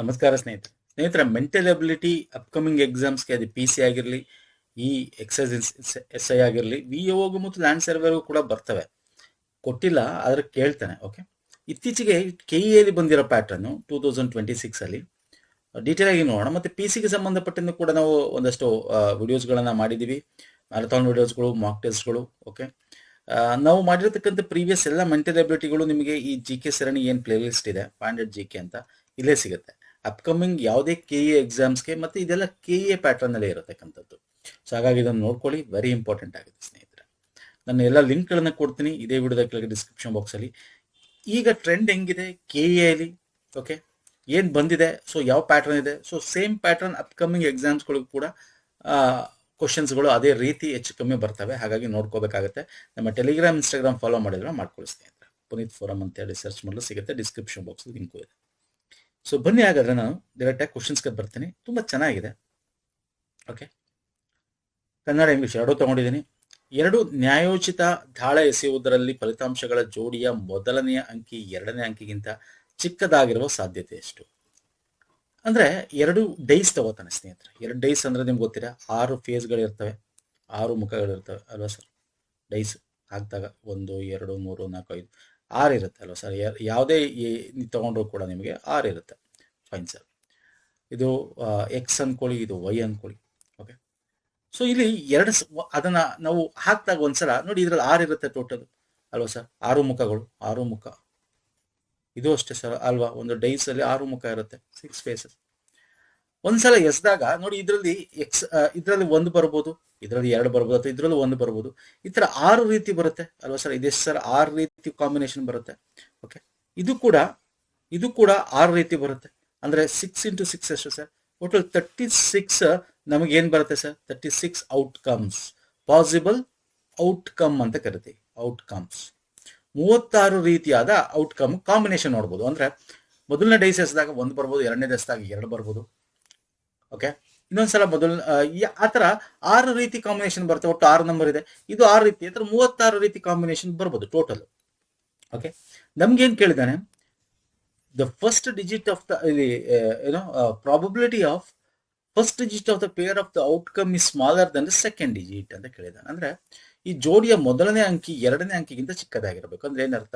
ನಮಸ್ಕಾರ ಸ್ನೇಹಿತರೆ mental ability upcoming ಎಕ್ಸಾಮ್ಸ್ಗೆ ಅದು ಪಿ ಸಿ ಆಗಿರಲಿ, ಈ ಎಕ್ಸೈಸ್ ಎಸ್ ಐ ಆಗಿರಲಿ, ವಿ ಒಗೂ ಮತ್ತು ಲ್ಯಾಂಡ್ ಸರ್ವೇಗೂ ಕೂಡ ಬರ್ತವೆ. ಕೊಟ್ಟಿಲ್ಲ ಆದ್ರೆ ಕೇಳ್ತಾನೆ. ಓಕೆ, ಇತ್ತೀಚೆಗೆ KEA ಬಂದಿರೋ ಪ್ಯಾಟರ್ನ್ 2026 ಅಲ್ಲಿ ಡೀಟೇಲ್ ಆಗಿ ನೋಡೋಣ. ಮತ್ತೆ ಪಿ ಸಿಗೆ ಸಂಬಂಧಪಟ್ಟಂತೆ ಕೂಡ ನಾವು ಒಂದಷ್ಟು ವಿಡಿಯೋಸ್ಗಳನ್ನ ಮಾಡಿದೀವಿ, ಮ್ಯಾರಥಾನ್ ವಿಡಿಯೋಸ್ಗಳು, ಮಾಕ್ ಟೆಸ್ಟ್ಗಳು. ಓಕೆ, ನಾವು ಮಾಡಿರತಕ್ಕಂಥ ಪ್ರೀವಿಯಸ್ ಎಲ್ಲ ಮೆಂಟಲ್ ಎಬಿಲಿಟಿಗಳು ನಿಮಗೆ ಈ GK ಸರಣಿ ಏನ್ ಪ್ಲೇ ಲಿಸ್ಟ್ ಇದೆ 500 GK ಅಂತ ಇಲ್ಲೇ ಸಿಗುತ್ತೆ. ಅಪ್ಕಮಿಂಗ್ ಯಾವುದೇ KEA ಎಕ್ಸಾಮ್ಸ್ಗೆ ಮತ್ತೆ ಇದೆಲ್ಲ KEA ಪ್ಯಾಟರ್ನ್ ಅಲ್ಲೇ ಇರತಕ್ಕಂಥದ್ದು. ಸೊ ಹಾಗಾಗಿ ಇದನ್ನು ನೋಡ್ಕೊಳ್ಳಿ, ವೆರಿ ಇಂಪಾರ್ಟೆಂಟ್ ಆಗುತ್ತೆ ಸ್ನೇಹಿತರೆ. ನಾನು ಎಲ್ಲ ಲಿಂಕ್ಗಳನ್ನ ಕೊಡ್ತೀನಿ ಇದೇ ವಿಡಿಯೋದ ಕೆಳಗೆ ಡಿಸ್ಕ್ರಿಪ್ಷನ್ ಬಾಕ್ಸ್ ಅಲ್ಲಿ. ಈಗ ಟ್ರೆಂಡ್ ಹೆಂಗಿದೆ KEA ಅಲ್ಲಿ, ಓಕೆ, ಏನ್ ಬಂದಿದೆ, ಸೊ ಯಾವ ಪ್ಯಾಟರ್ನ್ ಇದೆ, ಸೊ ಸೇಮ್ ಪ್ಯಾಟರ್ನ್ ಅಪ್ಕಮಿಂಗ್ ಎಕ್ಸಾಮ್ಸ್ಗಳಿಗೂ ಕೂಡ ಕ್ವಶನ್ಸ್ಗಳು ಅದೇ ರೀತಿ ಹೆಚ್ಚು ಕಮ್ಮಿ ಬರ್ತವೆ. ಹಾಗಾಗಿ ನೋಡ್ಕೋಬೇಕಾಗುತ್ತೆ. ನಮ್ಮ ಟೆಲಿಗ್ರಾಮ್, ಇನ್ಸ್ಟಾಗ್ರಾಮ್ ಫಾಲೋ ಮಾಡಿದ್ರೆ ಮಾಡ್ಕೊಳ್ಳಿ ಸ್ನೇಹಿತರೆ. ಪುನೀತ್ ಫೋರಮ್ ಅಂತ ಹೇಳಿ ಸರ್ಚ್ ಮಾಡಲು ಸಿಗುತ್ತೆ, ಡಿಸ್ಕ್ರಿಪ್ಷನ್ ಬಾಕ್ಸ್ ಲಿಂಕ್ ಇದೆ. ಸೊ ಬನ್ನಿ, ಹಾಗಾದ್ರೆ ನಾನು ಡೈರೆಕ್ಟ್ ಆಗಿ ಕ್ವಶನ್ಸ್ಗೆ ಬರ್ತೀನಿ. ತುಂಬಾ ಚೆನ್ನಾಗಿದೆ. ಓಕೆ, ಕನ್ನಡ ಇಂಗ್ಲಿಷ್ ಎರಡೂ ತಗೊಂಡಿದ್ದೀನಿ. ಎರಡು ನ್ಯಾಯೋಚಿತ ದಾಳ ಎಸೆಯುವುದರಲ್ಲಿ ಫಲಿತಾಂಶಗಳ ಜೋಡಿಯ ಮೊದಲನೆಯ ಅಂಕಿ ಎರಡನೇ ಅಂಕಿಗಿಂತ ಚಿಕ್ಕದಾಗಿರುವ ಸಾಧ್ಯತೆ ಎಷ್ಟು? ಅಂದ್ರೆ ಎರಡು ಡೈಸ್ ತಗೋತಾನೆ ಸ್ನೇಹಿತರೆ. ಎರಡು ಡೈಸ್ ಅಂದ್ರೆ ನಿಮ್ಗೆ ಗೊತ್ತಿರ 6 ಫೇಸ್ಗಳಿರ್ತವೆ, 6 ಮುಖಗಳಿರ್ತವೆ ಅಲ್ವಾ ಸರ್? ಡೈಸ್ ಹಾಕಿದಾಗ 1 2 3 4 5 6 ಇರುತ್ತೆ ಅಲ್ವಾ ಸರ್? ಯಾವುದೇ ತಗೊಂಡ್ರು ಕೂಡ ನಿಮಗೆ 6 ಇರುತ್ತೆ. Fine sir. ಇದು ಎಕ್ಸ್ ಅನ್ಕೊಳ್ಳಿ, ಇದು ವೈ ಅನ್ಕೊಳ್ಳಿ. ಓಕೆ, ಸೊ ಇಲ್ಲಿ ಅದನ್ನ ನಾವು ಹಾಕಿದಾಗ ಒಂದ್ಸಲ ನೋಡಿ, ಇದ್ರಲ್ಲಿ 6 ಇರುತ್ತೆ ಟೋಟಲ್ ಅಲ್ವಾ ಸರ್? 6 ಮುಖಗಳು, 6 ಮುಖ. ಇದು ಅಷ್ಟೇ ಸರ್ ಅಲ್ವಾ? ಒಂದು ಡೈಸ್ ಅಲ್ಲಿ 6 ಮುಖ ಇರುತ್ತೆ, 6 ಫೇಸಸ್. ಒಂದ್ಸಲ ಎಸ್ದಾಗ ನೋಡಿ, ಇದ್ರಲ್ಲಿ 1 ಬರ್ಬೋದು, ಇದ್ರಲ್ಲಿ 2 ಬರ್ಬೋದು, ಅಥವಾ ಇದ್ರಲ್ಲಿ 1 ಬರ್ಬೋದು. ಈ ತರ 6 ರೀತಿ ಬರುತ್ತೆ ಅಲ್ವಾ ಸರ್? ಇದೆಷ್ಟು ಸರ್? 6 ರೀತಿ ಕಾಂಬಿನೇಷನ್ ಬರುತ್ತೆ. ಓಕೆ, ಇದು ಕೂಡ 6 ರೀತಿ ಬರುತ್ತೆ. ಅಂದ್ರೆ 6 into 6 ಎಷ್ಟು ಸರ್? ಟೋಟಲ್ 36 ನಮಗೆ ಏನ್ ಬರುತ್ತೆ ಸರ್? 36 ಔಟ್ಕಮ್ಸ್, ಪಾಸಿಬಲ್ ಔಟ್ಕಮ್ ಅಂತ ಕರಿತೀವಿ. ಔಟ್ಕಮ್ಸ್ 36 ರೀತಿಯಾದ ಔಟ್ಕಮ್ ಕಾಂಬಿನೇಷನ್ ನೋಡ್ಬೋದು. ಅಂದ್ರೆ ಮೊದಲನೇ ಡೈಸ್ ಎಸ್ದಾಗ 1 ಬರ್ಬೋದು, ಎರಡನೇ ಎಸ್ದಾಗ 2 ಬರ್ಬೋದು. ಓಕೆ, ಇನ್ನೊಂದ್ಸಲ ಆತರ 6 ರೀತಿ ಕಾಂಬಿನೇಷನ್ ಬರುತ್ತೆ. ಒಟ್ಟು 6 ನಂಬರ್ ಇದೆ, ಇದು 6 ರೀತಿ, ಅಂದ್ರೆ 36 ರೀತಿ ಕಾಂಬಿನೇಷನ್ ಬರ್ಬೋದು ಟೋಟಲ್. ಓಕೆ, ನಮ್ಗೇನ್ ಕೇಳಿದಾನೆ? The first digit of the probability of first digit of the pair of the outcome is smaller than the second digit ಅಂತ ಕೇಳಿದಾನೆ. ಅಂದ್ರೆ ಈ ಜೋಡಿಯ ಮೊದಲನೇ ಅಂಕಿ ಎರಡನೇ ಅಂಕಿಗಿಂತ ಚಿಕ್ಕದಾಗಿರ್ಬೇಕು. ಅಂದ್ರೆ ಏನರ್ಥ?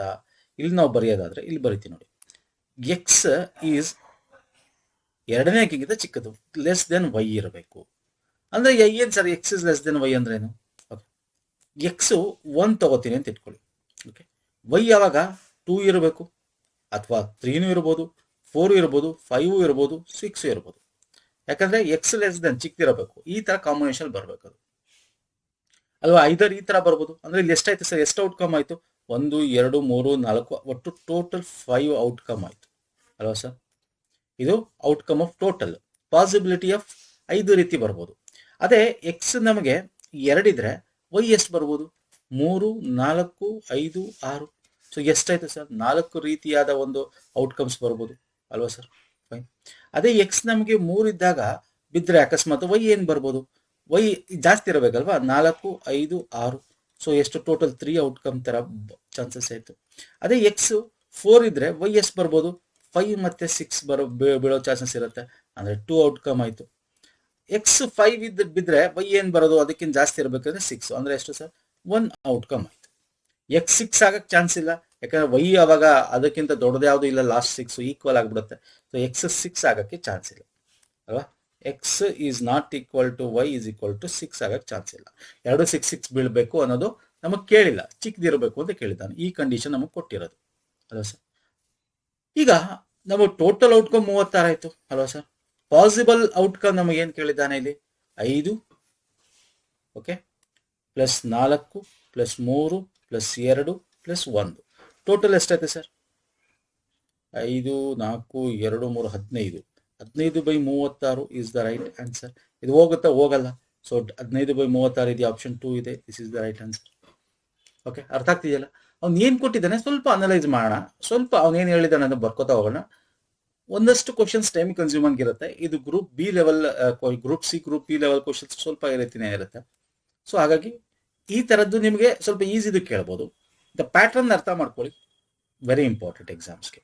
ಇಲ್ಲಿ ನಾವು ಬರೆಯೋದಾದ್ರೆ ಇಲ್ಲಿ ಬರಿತೀವಿ ನೋಡಿ, ಎಕ್ಸ್ ಈಸ್ ಎರಡನೇ ಅಂಕಿಗಿಂತ ಚಿಕ್ಕದು, ಲೆಸ್ ದೆನ್ ವೈ ಇರಬೇಕು. ಅಂದ್ರೆ ಏನ್ sir X is less than Y ಅಂದ್ರೆ ಏನು? ಎಕ್ಸ್ 1 ತಗೋತೀನಿ ಅಂತ ಇಟ್ಕೊಳ್ಳಿ. ಓಕೆ, ವೈ ಯಾವಾಗ 2 ಇರಬೇಕು, ಅಥವಾ 3 ಇರ್ಬೋದು, 4 ಇರ್ಬೋದು, 5 ಇರ್ಬೋದು, 6 ಇರ್ಬೋದು. ಯಾಕಂದ್ರೆ ಎಕ್ಸ್ ಲೆಸ್ ದೆನ್ ಚಿಕ್ಕದಿರಬೇಕು. ಈ ತರ ಕಾಂಬಿನೇಷನ್ ಬರ್ಬೇಕು ಅದು ಅಲ್ವಾ? ಐದರ್ ಈ ತರ ಬರ್ಬೋದು. ಅಂದ್ರೆ ಇಲ್ಲಿ ಎಷ್ಟಾಯ್ತು ಸರ್? ಎಷ್ಟು ಔಟ್ಕಮ್ ಆಯ್ತು? 1 2 3 4, ಒಟ್ಟು ಟೋಟಲ್ 5 ಔಟ್ಕಮ್ ಆಯ್ತು ಅಲ್ವಾ ಸರ್? ಇದು outcome of total. Possibility of 5 ರೀತಿ ಬರ್ಬೋದು. ಅದೇ ಎಕ್ಸ್ ನಮಗೆ 2 ಇದ್ರೆ ವೈ ಎಷ್ಟು ಬರ್ಬೋದು? 3 4 5 6. ಸೊ ಎಷ್ಟಾಯ್ತು ಸರ್? 4 ರೀತಿಯಾದ ಒಂದು ಔಟ್ಕಮ್ಸ್ ಬರ್ಬೋದು ಅಲ್ವಾ ಸರ್? ಫೈನ್. ಅದೇ ಎಕ್ಸ್ ನಮಗೆ 3 ಇದ್ದಾಗ ಬಿದ್ರೆ ಅಕಸ್ಮಾತ್ ವೈ ಏನ್ ಬರ್ಬೋದು? ವೈ ಜಾಸ್ತಿ ಇರಬೇಕಲ್ವಾ? 4 5 6. ಸೊ ಎಷ್ಟು? ಟೋಟಲ್ 3 ಔಟ್ಕಮ್ ತರ ಚಾನ್ಸಸ್ ಆಯ್ತು. ಅದೇ ಎಕ್ಸ್ 4 ಇದ್ರೆ ವೈ ಎಷ್ಟು ಬರ್ಬೋದು? 5 ಮತ್ತೆ 6 ಬೀಳೋ ಚಾನ್ಸಸ್ ಇರುತ್ತೆ. ಅಂದ್ರೆ 2 ಔಟ್ಕಮ್ ಆಯ್ತು. ಎಕ್ಸ್ 5 ಬಿದ್ರೆ ವೈ ಏನ್ ಬರೋದು? ಅದಕ್ಕಿಂತ ಜಾಸ್ತಿ ಇರಬೇಕಂದ್ರೆ 6. ಅಂದ್ರೆ ಎಷ್ಟು ಸರ್? 1 ಔಟ್ಕಮ್ ಆಯ್ತು. ಎಕ್ಸ್ 6 ಆಗಕ್ ಚಾನ್ಸ್ ಇಲ್ಲ, ಯಾಕಂದ್ರೆ ವೈ ಅವಾಗ ಅದಕ್ಕಿಂತ ದೊಡ್ಡದು ಯಾವುದು ಇಲ್ಲ, ಲಾಸ್ಟ್ 6 ಈಕ್ವಲ್ ಆಗ್ಬಿಡುತ್ತೆ. ಸೊ ಎಕ್ಸ್ 6 ಆಗಕ್ಕೆ ಚಾನ್ಸ್ ಇಲ್ಲ ಅಲ್ವಾ? X is not equal to Y is equal to 6 ಆಗಕ್ಕೆ ಚಾನ್ಸ್ ಇಲ್ಲ. 2 6 6 ಬೀಳ್ಬೇಕು ಅನ್ನೋದು ನಮಗ್ ಕೇಳಿಲ್ಲ, ಚಿಕ್ಕದಿರಬೇಕು ಅಂತ ಕೇಳಿದ್ದಾನೆ. ಈ ಕಂಡೀಷನ್ ನಮಗ್ ಕೊಟ್ಟಿರೋದು ಅಲ್ವಾ ಸರ್? ಈಗ ನಮಗೆ ಟೋಟಲ್ ಔಟ್ಕಮ್ 36 ಆಯ್ತು ಅಲ್ವಾ ಸರ್? ಪಾಸಿಬಲ್ ಔಟ್ಕಮ್ ನಮಗೆ ಏನ್ ಕೇಳಿದ್ದಾನೆ ಇಲ್ಲಿ? 5 okay plus 4 plus 3 plus 2 plus 1. Total ಎಷ್ಟಾಯ್ತು sir? 5 4 2 3 15. 15/36 is the right answer. ಇದು ಹೋಗುತ್ತಾ? ಹೋಗಲ್ಲ. ಸೊ 15/36 ಇದೆ, ಆಪ್ಷನ್ 2 ಇದೆ. This is the right answer. Okay, ಅರ್ಥ ಆಗ್ತಿದೆಯಲ್ಲ? ಅವ್ನು ಏನ್ ಕೊಟ್ಟಿದ್ದಾನೆ ಸ್ವಲ್ಪ ಅನಲೈಸ್ ಮಾಡೋಣ. ಸ್ವಲ್ಪ ಅವನೇನ್ ಹೇಳಿದಾನೆ ಅಂತ ಬರ್ಕೋತಾ ಹೋಗೋಣ. ಒಂದಷ್ಟು ಕ್ವಶನ್ಸ್ ಟೈಮ್ ಕನ್ಸ್ಯೂಮರ್ ಇರುತ್ತೆ. ಇದು group B level, group C, group B level questions ಸ್ವಲ್ಪ ಈ ರೀತಿನೇ ಇರುತ್ತೆ. ಸೊ ಹಾಗಾಗಿ ಈ ತರದ್ದು ನಿಮಗೆ ಸ್ವಲ್ಪ ಈಸಿದು ಕೇಳ್ಬೋದು. ದ ಪ್ಯಾಟರ್ನ್ ಅರ್ಥ ಮಾಡ್ಕೊಳ್ಳಿ, ವೆರಿ ಇಂಪಾರ್ಟೆಂಟ್ ಎಕ್ಸಾಮ್ಸ್ಗೆ.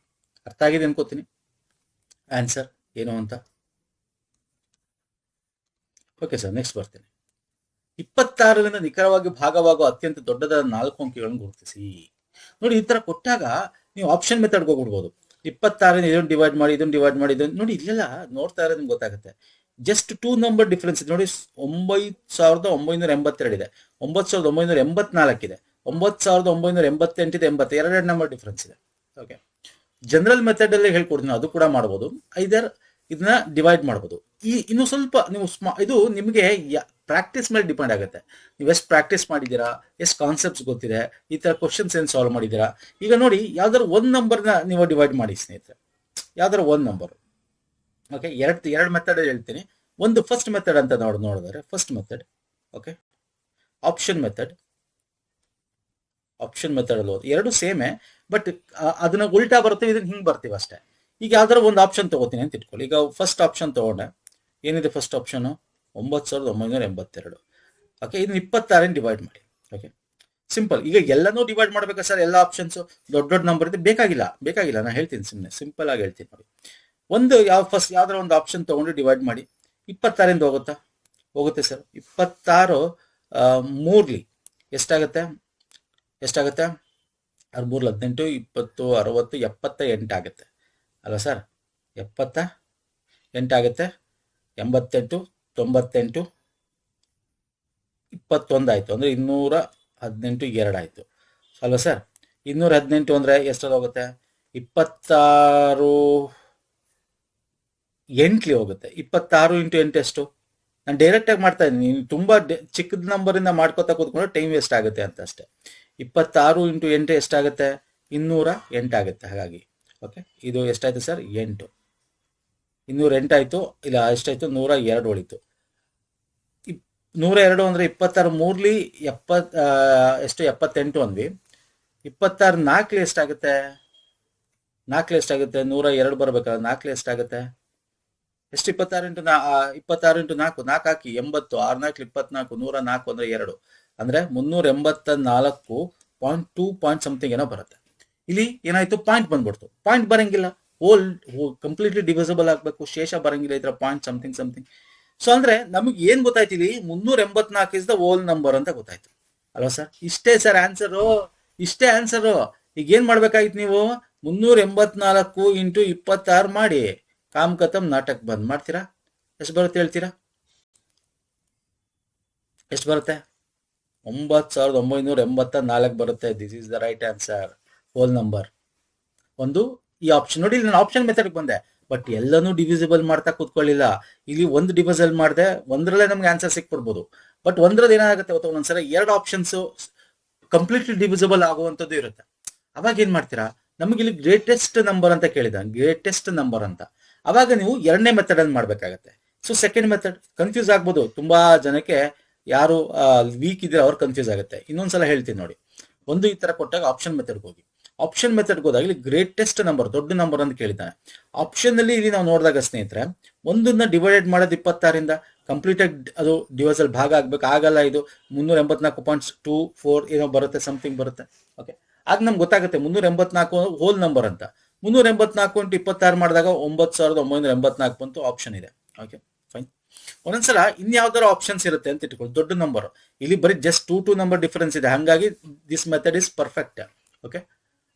ಅರ್ಥ ಆಗಿದೆ ಅನ್ಕೋತೀನಿ. ಆನ್ಸರ್ ಏನು ಅಂತ. ಓಕೆ ಸರ್, ನೆಕ್ಸ್ಟ್ ಬರ್ತೇನೆ. 26ರಿಂದ ನಿಖರವಾಗಿ ಭಾಗವಾಗುವ ಅತ್ಯಂತ ದೊಡ್ಡದಾದ 4 ಅಂಕಿಗಳನ್ನು ಗುರುತಿಸಿ. ನೋಡಿ, ಈ ತರ ಕೊಟ್ಟಾಗ ನೀವು ಆಪ್ಷನ್ ಮೆಥಡ್ ಹೋಗ್ಬಿಡ್ಬೋದು. 26ರಿಂದ ಇದನ್ನು ಡಿವೈಡ್ ಮಾಡಿ, ಇದನ್ನು ಡಿವೈಡ್ ಮಾಡಿ, ಇದನ್ನು ನೋಡಿ, ಇಲ್ಲೆಲ್ಲ ನೋಡ್ತಾ ಇರೋದು ನಿಮ್ಗೆ ಗೊತ್ತಾಗುತ್ತೆ. ಜಸ್ಟ್ 2 ನಂಬರ್ ಡಿಫರೆನ್ಸ್ ಇದೆ ನೋಡಿ. 9,982 ಇದೆ, 9,984 ಇದೆ, 9,988 ಇದೆ, 82 ನಂಬರ್ ಡಿಫರೆನ್ಸ್ ಇದೆ. ಓಕೆ, ಜನರಲ್ ಮೆಥಡ್ ಅಲ್ಲಿ ಹೇಳ್ಕೊಡ್ತೀನಿ, ಅದು ಕೂಡ ಮಾಡ್ಬೋದು. ಐದರ್ ಇದನ್ನ ಡಿವೈಡ್ ಮಾಡ್ಬೋದು. ಇನ್ನು ಸ್ವಲ್ಪ ನೀವು ಇದು ನಿಮಗೆ ಪ್ರಾಕ್ಟೀಸ್ ಮೇಲೆ ಡಿಪೆಂಡ್ ಆಗುತ್ತೆ. ನೀವು ಎಷ್ಟು ಪ್ರಾಕ್ಟೀಸ್ ಮಾಡಿದ್ದೀರಾ, ಎಷ್ಟು ಕಾನ್ಸೆಪ್ಟ್ಸ್ ಗೊತ್ತಿದೆ, ಈ ತರ ಕ್ವಶನ್ಸ್ ಏನು ಸಾಲ್ವ್ ಮಾಡಿದ್ದೀರಾ. ಈಗ ನೋಡಿ, ಯಾವ್ದಾದ್ರು ಒಂದು ನಂಬರ್ನ ನೀವು ಡಿವೈಡ್ ಮಾಡಿ ಸ್ನೇಹಿತರೆ, ಯಾವ್ದಾದ್ರು ಒಂದು ನಂಬರ್. ಓಕೆ, ಎರಡು ಮೆಥಡ್ ಹೇಳ್ತೀನಿ. ಒಂದು ಫಸ್ಟ್ ಮೆಥಡ್ ಅಂತ ನೋಡಿದ್ರೆ first method. Okay, option method ಅಲ್ಲಿ ಎರಡು ಸೇಮೆ, ಬಟ್ ಅದನ್ನ ಉಲ್ಟಾ ಬರ್ತೀವಿ, ಇದನ್ನ ಹಿಂಗ್ ಬರ್ತೀವಿ ಅಷ್ಟೇ. ಈಗ ಯಾವ್ದಾರು ಒಂದು ಆಪ್ಷನ್ ತಗೋತೀನಿ ಅಂತ ಇಟ್ಕೊಳ್ಳಿ. ಈಗ ಫಸ್ಟ್ ಆಪ್ಷನ್ ತಗೊಂಡೆ, ಏನಿದೆ ಫಸ್ಟ್ ಆಪ್ಷನ್? 9,982. ಓಕೆ, ಇದನ್ನ 26 ಡಿವೈಡ್ ಮಾಡಿ. Okay, simple. ಈಗ ಎಲ್ಲನೂ ಡಿವೈಡ್ ಮಾಡ್ಬೇಕಾ ಸರ್? ಎಲ್ಲ ಆಪ್ಷನ್ಸ್ ದೊಡ್ಡ ದೊಡ್ಡ ನಂಬರ್ ಇದೆ? ಬೇಕಾಗಿಲ್ಲ, ನಾನು ಹೇಳ್ತೀನಿ, ಸುಮ್ಮನೆ ಸಿಂಪಲ್ ಆಗಿ ಹೇಳ್ತೀನಿ ನೋಡಿ. ಒಂದು ಯಾವ್ದಾರ ಒಂದು ಆಪ್ಷನ್ ತಗೊಂಡು ಡಿವೈಡ್ ಮಾಡಿ. 26ರಿಂದ ಹೋಗುತ್ತೆ ಸರ್. 26 ಮೂರ್ಲಿ ಎಷ್ಟಾಗುತ್ತೆ? 6 3 18, 20, 60, 78 ಆಗುತ್ತೆ ಅಲ್ಲ ಸರ್? 78 ಆಗುತ್ತೆ. 88, 98, 21 ಆಯ್ತು ಅಂದ್ರೆ 218, 2 ಆಯ್ತು ಅಲ್ವಾ ಸರ್? 218 ಅಂದ್ರೆ ಎಷ್ಟಲ್ಲಿ ಹೋಗುತ್ತೆ? 26 8ಲಿ ಹೋಗುತ್ತೆ. 26 × 8 ಎಷ್ಟು? ನಾನು ಡೈರೆಕ್ಟ್ ಆಗಿ ಮಾಡ್ತಾ ಇದ್ದೀನಿ. ನೀವು ತುಂಬಾ ಚಿಕ್ಕದ ನಂಬರ್ ಇಂದ ಮಾಡ್ಕೋತಾ ಕೂತ್ಕೊಂಡ್ರೆ ಟೈಮ್ ವೇಸ್ಟ್ ಆಗುತ್ತೆ ಅಂತ ಅಷ್ಟೇ. 26 × 8 ಎಷ್ಟಾಗುತ್ತೆ? 208 ಆಗುತ್ತೆ. ಹಾಗಾಗಿ ಓಕೆ, ಇದು ಎಷ್ಟಾಯ್ತು ಸರ್? 8. 208 ಆಯ್ತು. ಇಲ್ಲ, ಎಷ್ಟಾಯ್ತು? 102 ಉಳಿತು. 102 ಅಂದ್ರೆ 26 ಮೂರ್ಲಿ ಎಷ್ಟು? 78 ಅಂದ್ವಿ. 26 4ಲಿ ಎಷ್ಟಾಗುತ್ತೆ? 102 ಬರ್ಬೇಕಲ್ಲ. 4ಲಿ ಎಷ್ಟಾಗುತ್ತೆ? ಎಷ್ಟು? 26 × 4 4 ಹಾಕಿ 80. 6 4 24, 104 ಅಂದ್ರೆ 2 ಅಂದ್ರೆ 384.2 ಪಾಯಿಂಟ್ ಸಮಥಿಂಗ್ ಏನೋ ಬರುತ್ತೆ. ಇಲ್ಲಿ ಏನಾಯ್ತು? ಪಾಯಿಂಟ್ ಬಂದ್ಬಿಡ್ತು. ಪಾಯಿಂಟ್ ಬರಂಗಿಲ್ಲ, ಹೋಲ್ ಕಂಪ್ಲೀಟ್ಲಿ ಡಿವಿಸಿಬಲ್ ಆಗ್ಬೇಕು, ಶೇಷ ಬರಂಗಿಲ್ಲ. ಈ ತರ ಪಾಯಿಂಟ್ ಸಮಥಿಂಗ್. ಸೊ ಅಂದ್ರೆ ನಮಗೆ ಏನ್ ಗೊತ್ತಾಯ್ತು? ಇಲ್ಲಿ 384 ಇಸ್ ದ ಹೋಲ್ ನಂಬರ್ ಅಂತ ಗೊತ್ತಾಯ್ತು ಅಲ್ವಾ ಸರ್? ಇಷ್ಟೇ ಸರ್ ಆನ್ಸರು, ಇಷ್ಟೇ ಆನ್ಸರು. ಈಗ ಏನ್ ಮಾಡ್ಬೇಕಾಗಿತ್ತು ನೀವು? 384 × 26 ಮಾಡಿ, ಕಾಮ್ ಖತಮ್, ನಾಟಕ್ ಬಂದ್. ಮಾಡ್ತೀರಾ? ಎಷ್ಟು ಬರುತ್ತೆ ಹೇಳ್ತೀರಾ? ಎಷ್ಟು ಬರುತ್ತೆ? 9,984 ಬರುತ್ತೆ. This is the right answer, whole number. ಒಂದು ಈ ಆಪ್ಷನ್ ನೋಡಿ. ನಾನು ಆಪ್ಷನ್ ಮೆಥಡ್ ಬಂದೆ, ಬಟ್ ಎಲ್ಲನೂ ಡಿವಿಸಿಬಲ್ ಮಾಡ್ತಾ ಕೂತ್ಕೊಳ್ಳಿಲ್ಲ. ಇಲ್ಲಿ ಒಂದು ಡಿವಿಸಲ್ ಮಾಡಿದೆ, ಒಂದರಲ್ಲೇ ನಮ್ಗೆ ಆನ್ಸರ್ ಸಿಕ್ಬಿಡ್ಬೋದು. ಬಟ್ ಒಂದ್ರದ್ದು ಏನಾಗುತ್ತೆ ಗೊತ್ತಾ? ಒಂದೊಂದ್ಸಲ ಎರಡು ಆಪ್ಷನ್ಸ್ ಕಂಪ್ಲೀಟ್ಲಿ ಡಿವಿಸಿಬಲ್ ಆಗುವಂಥದ್ದು ಇರುತ್ತೆ. ಅವಾಗ ಏನ್ ಮಾಡ್ತೀರಾ? ನಮಗೆ ಇಲ್ಲಿ ಗ್ರೇಟೆಸ್ಟ್ ನಂಬರ್ ಅಂತ ಕೇಳಿದ, ಗ್ರೇಟೆಸ್ಟ್ ನಂಬರ್ ಅಂತ. ಅವಾಗ ನೀವು ಎರಡನೇ ಮೆಥಡ್ ಅಲ್ಲಿ ಮಾಡ್ಬೇಕಾಗತ್ತೆ. ಸೊ ಸೆಕೆಂಡ್ ಮೆಥಡ್ ಕನ್ಫ್ಯೂಸ್ ಆಗ್ಬೋದು ತುಂಬಾ ಜನಕ್ಕೆ. ಯಾರು ವೀಕ್ ಇದ್ರೆ ಅವ್ರು ಕನ್ಫ್ಯೂಸ್ ಆಗುತ್ತೆ. ಇನ್ನೊಂದ್ಸಲ ಹೇಳ್ತೀನಿ ನೋಡಿ. ಒಂದು ಈ ತರ ಕೊಟ್ಟಾಗ ಆಪ್ಷನ್ ಮೆಥಡ್ಗೆ ಹೋಗಿ. ಆಪ್ಷನ್ ಮೆಥಡ್ಗೆ ಹೋದಾಗ ಇಲ್ಲಿ ಗ್ರೇಟೆಸ್ಟ್ ನಂಬರ್, ದೊಡ್ಡ ನಂಬರ್ ಅಂತ ಕೇಳಿದ್ದಾನೆ. ಆಪ್ಷನ್ ಅಲ್ಲಿ ಇಲ್ಲಿ ನಾವು ನೋಡಿದಾಗ ಸ್ನೇಹಿತರೆ, ಒಂದನ್ನ ಡಿವೈಡೆಡ್ ಮಾಡೋದು 26ರಿಂದ ಕಂಪ್ಲೀಟ್ ಆಗಿ ಅದು ಡಿವೈಸಲ್ ಭಾಗ ಆಗ್ಬೇಕು. ಆಗಲ್ಲ. ಇದು 384.24 ಏನೋ ಬರುತ್ತೆ, ಸಮಥಿಂಗ್ ಬರುತ್ತೆ. ಓಕೆ, ಆಗ ನಮ್ಗೆ ಗೊತ್ತಾಗುತ್ತೆ 384 ಹೋಲ್ ನಂಬರ್ ಅಂತ. 384 × 26 ಮಾಡಿದಾಗ 9,984 ಬಂತು. ಆಪ್ಷನ್ ಇದೆ. Okay, fine. ಒಂದೊಂದ್ಸಲ ಇನ್ಯಾವ್ದಾರ ಆಪ್ಷನ್ಸ್ ಇರುತ್ತೆ ಅಂತ ಇಟ್ಕೊಳ್ಳಿ. ದೊಡ್ಡ ನಂಬರ್ ಇಲ್ಲಿ ಬರೀ ಜಸ್ಟ್ 2 ನಂಬರ್ ಡಿಫರೆನ್ಸ್ ಇದೆ. ಹಾಗಾಗಿ this method is perfect. Okay,